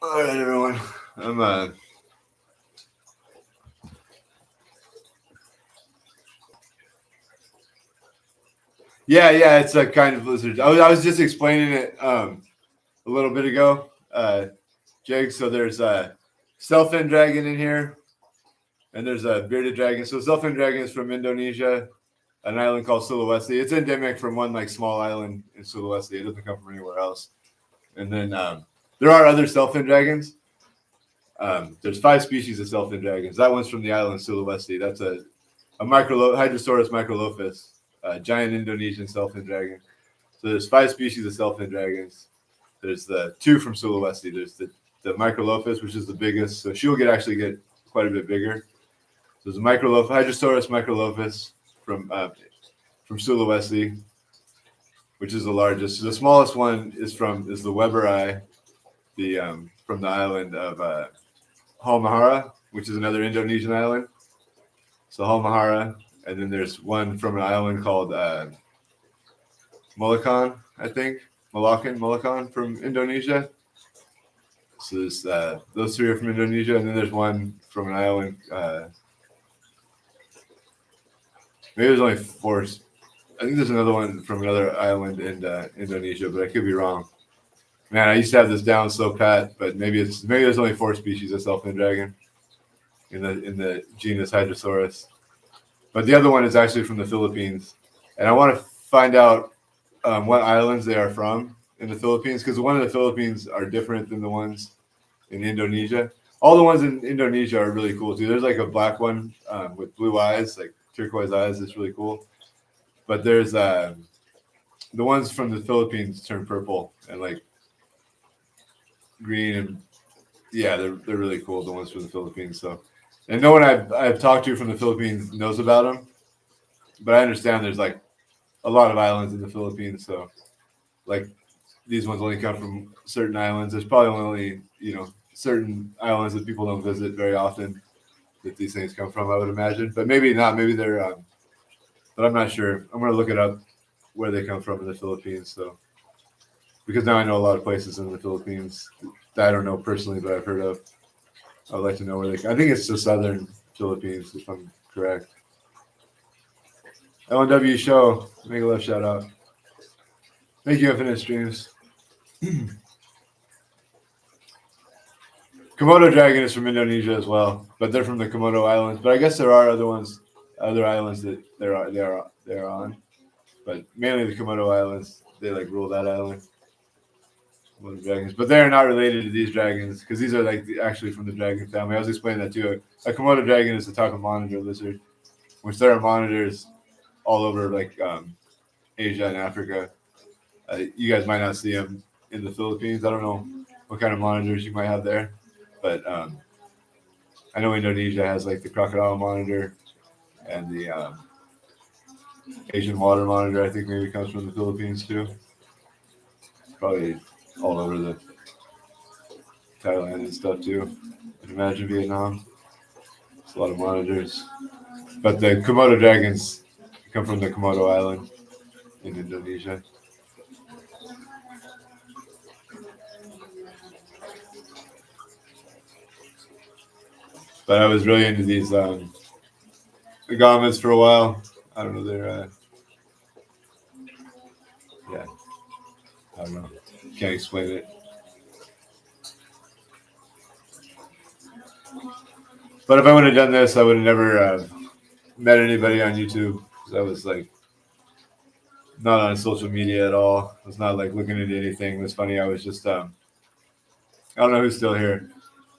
All right, everyone. I'm yeah, it's a kind of lizard. I was just explaining it a little bit ago, Jake. So there's a self-fin dragon in here, and there's a bearded dragon. So self-fin dragon is from Indonesia, an island called Sulawesi. It's endemic from one like small island in Sulawesi. It doesn't come from anywhere else. And then there are other self-fin dragons. There's 5 species of self-fin dragons. That one's from the island Sulawesi. That's a Hydrosaurus microlophus, a giant Indonesian self-fin dragon. So there's 5 species of self-fin dragons. There's the 2 from Sulawesi. There's the microlophus, which is the biggest. So she'll actually get quite a bit bigger. So there's a Hydrosaurus microlophus from Sulawesi, which is the largest. So the smallest one is the Weberi, from the island of Halmahera, which is another Indonesian island. So Halmahera, and then there's one from an island called Moluccan, I think. Moluccan from Indonesia. So there's those 3 are from Indonesia, and then there's one from an island. Maybe there's only 4. I think there's another one from another island in Indonesia, but I could be wrong. Man, I used to have this down so pat, but maybe there's only 4 species of self-fin dragon in the genus Hydrosaurus. But the other one is actually from the Philippines, and I want to find out what islands they are from in the Philippines, because the one in the Philippines are different than the ones in Indonesia. All the ones in Indonesia are really cool too. There's like a black one with blue eyes, like turquoise eyes. It's really cool. But there's the ones from the Philippines turn purple and like green, and yeah, they're really cool. The ones from the Philippines. So, and no one I've talked to from the Philippines knows about them, but I understand there's like a lot of islands in the Philippines. So, like these ones only come from certain islands. There's probably only certain islands that people don't visit very often that these things come from, I would imagine. But maybe not. Maybe they're. But I'm not sure. I'm gonna look it up where they come from in the Philippines. So, because now I know a lot of places in the Philippines that I don't know personally, but I've heard of. I'd like to know where they. I think it's the southern Philippines, if I'm correct. LNW show. Make a left shout out. Thank you, Infinite Streams. Komodo dragon is from Indonesia as well, but they're from the Komodo Islands. But I guess there are other islands that they're on. But mainly the Komodo Islands, they like rule that island. Komodo dragons, but they're not related to these dragons because these are like actually from the dragon family. I was explaining that too. A Komodo dragon is a type of monitor lizard, which there are monitors all over like Asia and Africa. You guys might not see them in the Philippines. I don't know what kind of monitors you might have there, but I know Indonesia has like the crocodile monitor and the Asian water monitor. I think maybe comes from the Philippines too. Probably all over the Thailand and stuff too. I'd imagine Vietnam. It's a lot of monitors. But the Komodo dragons come from the Komodo Island in Indonesia. But I was really into these agamas for a while. I don't know, they're yeah. I don't know. Can't explain it. But if I would have done this, I would have never met anybody on YouTube. I was like not on social media at all. I was not like looking into anything. It was funny. I was just I don't know who's still here.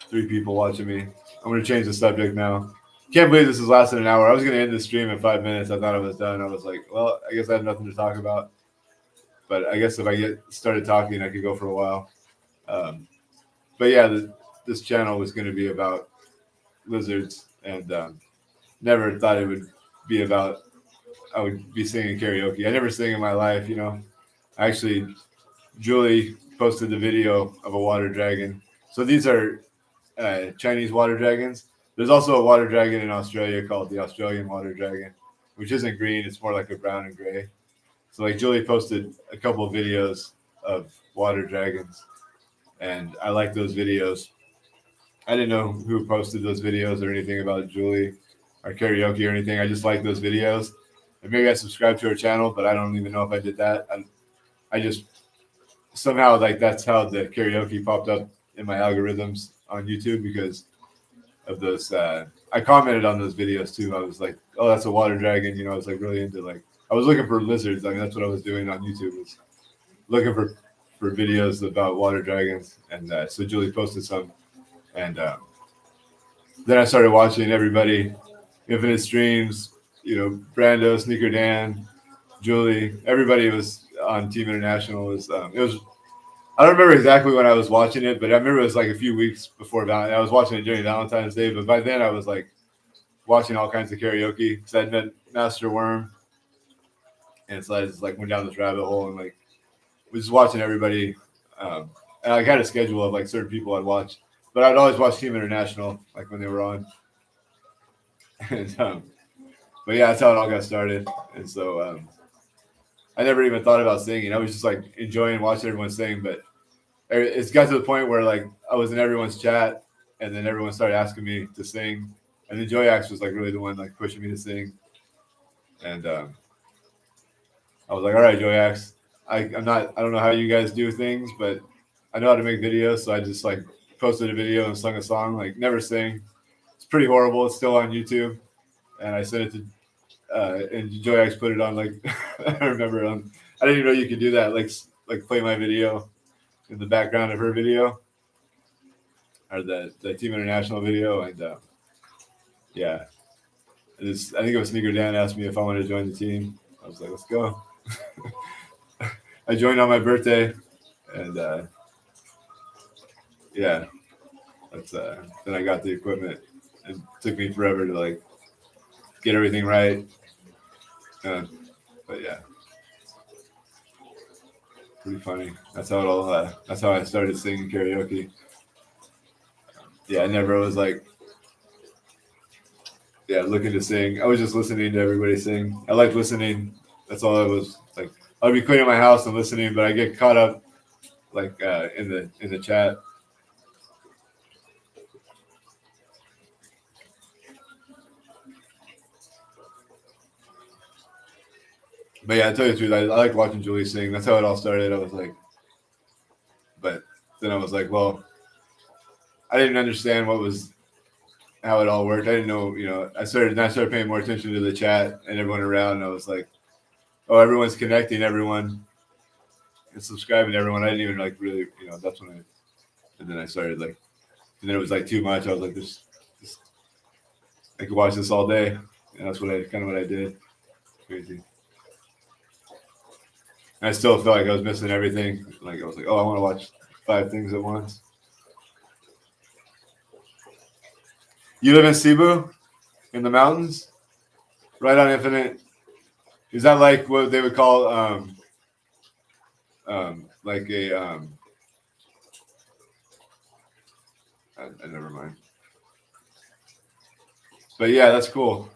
3 people watching me. I'm gonna change the subject now. Can't believe this is lasting an hour. I was gonna end the stream in 5 minutes. I thought I was done. I was like, well, I guess I have nothing to talk about. But I guess if I get started talking, I could go for a while. But yeah, this channel was going to be about lizards, and never thought it would be about. I would be singing karaoke. I never sang in my life, you know. Actually, Julie posted the video of a water dragon. So these are Chinese water dragons. There's also a water dragon in Australia called the Australian water dragon, which isn't green. It's more like a brown and gray. So like Julie posted a couple of videos of water dragons, and I like those videos. I didn't know who posted those videos or anything about Julie or karaoke or anything. I just like those videos. And maybe I subscribed to her channel, but I don't even know if I did that. I just somehow like that's how the karaoke popped up in my algorithms on YouTube because of those. I commented on those videos too. I was like, "Oh, that's a water dragon." You know, I was like really into like I was looking for lizards. I mean, that's what I was doing on YouTube was looking for videos about water dragons. And so Julie posted some, and then I started watching everybody, Infinite Streams, you know, Brando, Sneaker Dan, Julie, everybody was on Team International. It was I don't remember exactly when I was watching it, but I remember it was like a few weeks before Valentine's. I was watching it during Valentine's Day, but by then I was like watching all kinds of karaoke because I'd met Master Worm, and so I just like went down this rabbit hole and like was just watching everybody. And I had a schedule of like certain people I'd watch, but I'd always watch Team International like when they were on. And but yeah, that's how it all got started. And so I never even thought about singing. I was just like enjoying watching everyone sing, but it's got to the point where like I was in everyone's chat, and then everyone started asking me to sing, and then Joyax was like really the one like pushing me to sing, and I was like, all right, Joyax, I don't know how you guys do things, but I know how to make videos, so I just like posted a video and sung a song, like never sing. It's pretty horrible. It's still on YouTube, and I sent it to and Joyax put it on like I remember on. I didn't even know you could do that, like play my video in the background of her video or the Team International video, and yeah, I think it was Sneaker Dan asked me if I wanted to join the team. I was like, let's go. I joined on my birthday, and yeah, that's then I got the equipment. It took me forever to like get everything right, but yeah, pretty funny. That's how it all. That's how I started singing karaoke. Yeah, I never was like, yeah, looking to sing. I was just listening to everybody sing. I like listening. That's all I was like. I'd be cleaning my house and listening, but I get caught up like in the chat. But yeah, I tell you the truth, I like watching Julie sing. That's how it all started. I was like, but then I was like, well, I didn't understand how it all worked. I didn't know, you know. I started paying more attention to the chat and everyone around. And I was like, oh, everyone's connecting, everyone and subscribing to everyone. I didn't even like really, you know. That's when and then I started like, and then it was like too much. I was like, this I could watch this all day, and that's what I did. Crazy. And I still felt like I was missing everything. Like I was like, oh, I want to watch 5 things at once. You live in Cebu, in the mountains, right on Infinite. Is that like what they would call like a I never mind. But yeah, that's cool.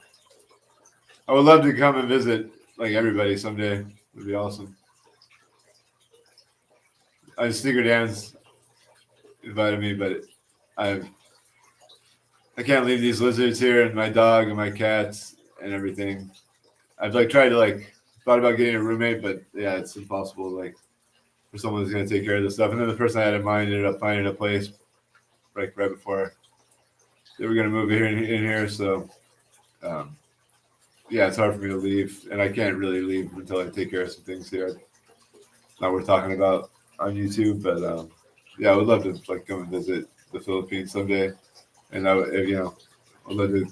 I would love to come and visit like everybody someday. It'd be awesome. Sneaker Dan's invited me, but I can't leave these lizards here and my dog and my cats and everything. I've like tried to like thought about getting a roommate, but yeah, it's impossible like for someone who's gonna take care of this stuff. And then the person I had in mind ended up finding a place like right before they were gonna move in here. So yeah, it's hard for me to leave, and I can't really leave until I take care of some things here. Not worth talking about on YouTube, but yeah, I would love to like come and visit the Philippines someday, and you know, I'd love to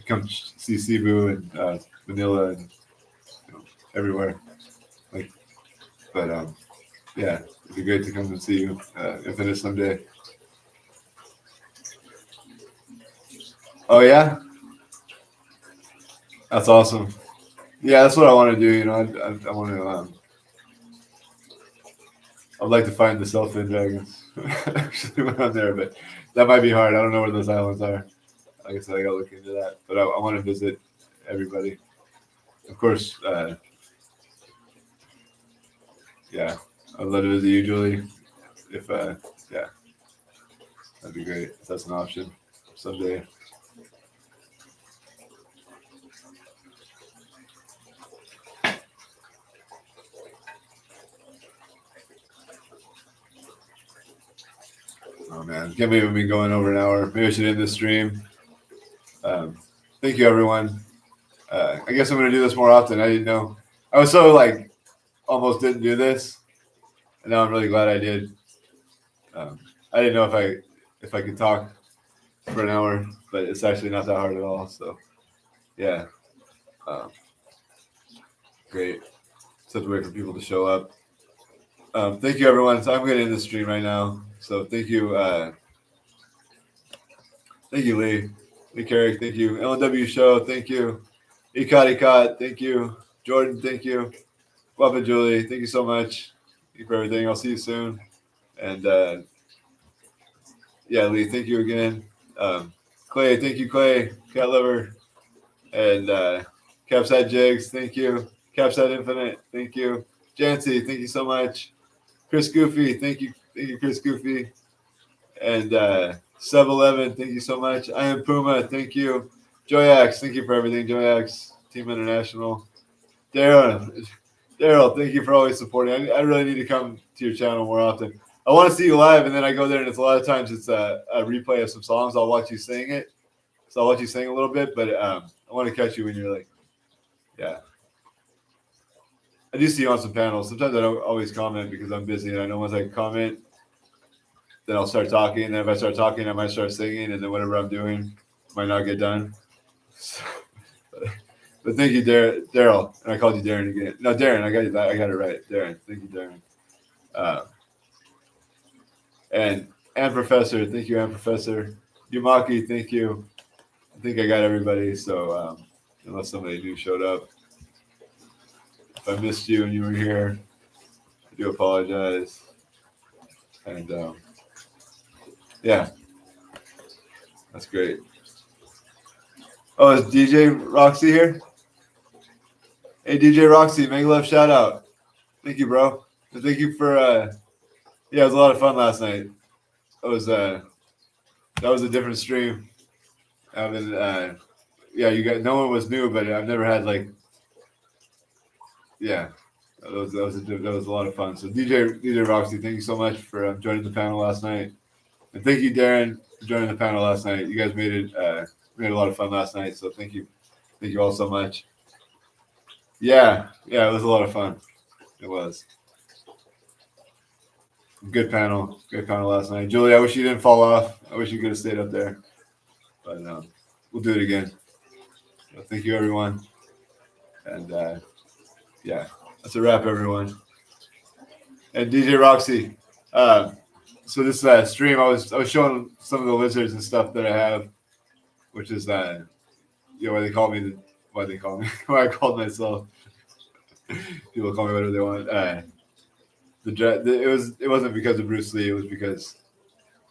come see Cebu and Manila and you know, everywhere. Like, but yeah, it'd be great to come and see you if it is someday. Oh yeah, that's awesome. Yeah, that's what I want to do. You know, I want to. I'd like to find the Selfin dragons. Actually, went on there, but that might be hard. I don't know where those islands are. Like I said, I got to look into that. But I want to visit everybody. Of course, yeah, I'd love to visit you, Julie. If yeah, that'd be great. If that's an option someday. Oh man, can't believe we've been going over an hour. Maybe I should end this stream. Thank you, everyone. I guess I'm gonna do this more often. I didn't know. I was so like almost didn't do this, and now I'm really glad I did. I didn't know if I could talk for an hour, but it's actually not that hard at all. So yeah, um, great. Just have to wait for people to show up. Thank you, everyone. So I'm going to end the stream right now. So thank you, Lee, Lee Carrick. Thank you, LNW Show. Thank you, Ikat. Thank you, Jordan. Thank you, Bob and Julie. Thank you so much. Thank you for everything. I'll see you soon. And yeah, Lee, thank you again. Clay, thank you, Clay, Cat Lover, and Capside Jigs, thank you. Capside Infinite, thank you. Jancy, thank you so much. Chris Goofy, thank you, Chris Goofy. And Sub 11, thank you so much. I am Puma, thank you. Joyax, thank you for everything. Joyax, Team International. Daryl, thank you for always supporting. I really need to come to your channel more often. I want to see you live, and then I go there, and it's a lot of times it's a replay of some songs. I'll watch you sing it, so I'll let you sing a little bit. But I want to catch you when you're like, yeah. I do see you on some panels. Sometimes I don't always comment because I'm busy, and I know once I comment, then I'll start talking. And then if I start talking, I might start singing, and then whatever I'm doing might not get done. But thank you, Daryl. And I called you Darren again. No, Darren. I got it right. Darren. Thank you, Darren. And Professor. Thank you, and Professor. Yumaki. Thank you. I think I got everybody. So unless somebody new showed up, if I missed you and you were here, I do apologize. And yeah, that's great. Oh, is DJ Roxy here? Hey, DJ Roxy, make love shout out. Thank you, bro. And thank you for yeah, it was a lot of fun last night. It was that was a different stream. I mean, yeah, you got no one was new, but I've never had like, yeah, that was a lot of fun. So DJ Roxy, thank you so much for joining the panel last night, and thank you, Darren, for joining the panel last night. You guys made it a lot of fun last night. So thank you all so much. Yeah, it was a lot of fun. It was good panel last night. Julie, I wish you didn't fall off. I wish you could have stayed up there, but we'll do it again. So thank you, everyone, and yeah, that's a wrap, everyone. And DJ Roxy, so this stream, I was showing some of the lizards and stuff that I have, which is why they call me why I called myself. People call me whatever they want. It wasn't because of Bruce Lee. It was because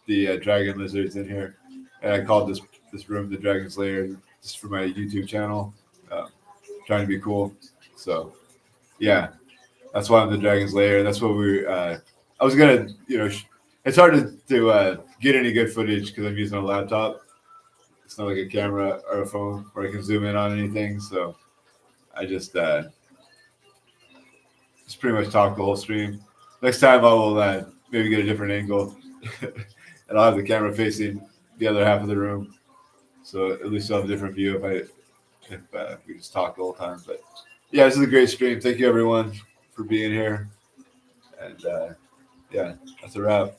the dragon lizards in here, and I called this room the Dragons Lair just for my YouTube channel, trying to be cool. So yeah, that's why I'm the Dragons Lair. That's what I was gonna, it's hard to get any good footage because I'm using a laptop. It's not like a camera or a phone where I can zoom in on anything. So I just pretty much talk the whole stream. Next time I will maybe get a different angle, and I'll have the camera facing the other half of the room, so at least I'll have a different view if I if we just talk the whole time. But yeah, this is a great stream. Thank you everyone for being here. And yeah, that's a wrap.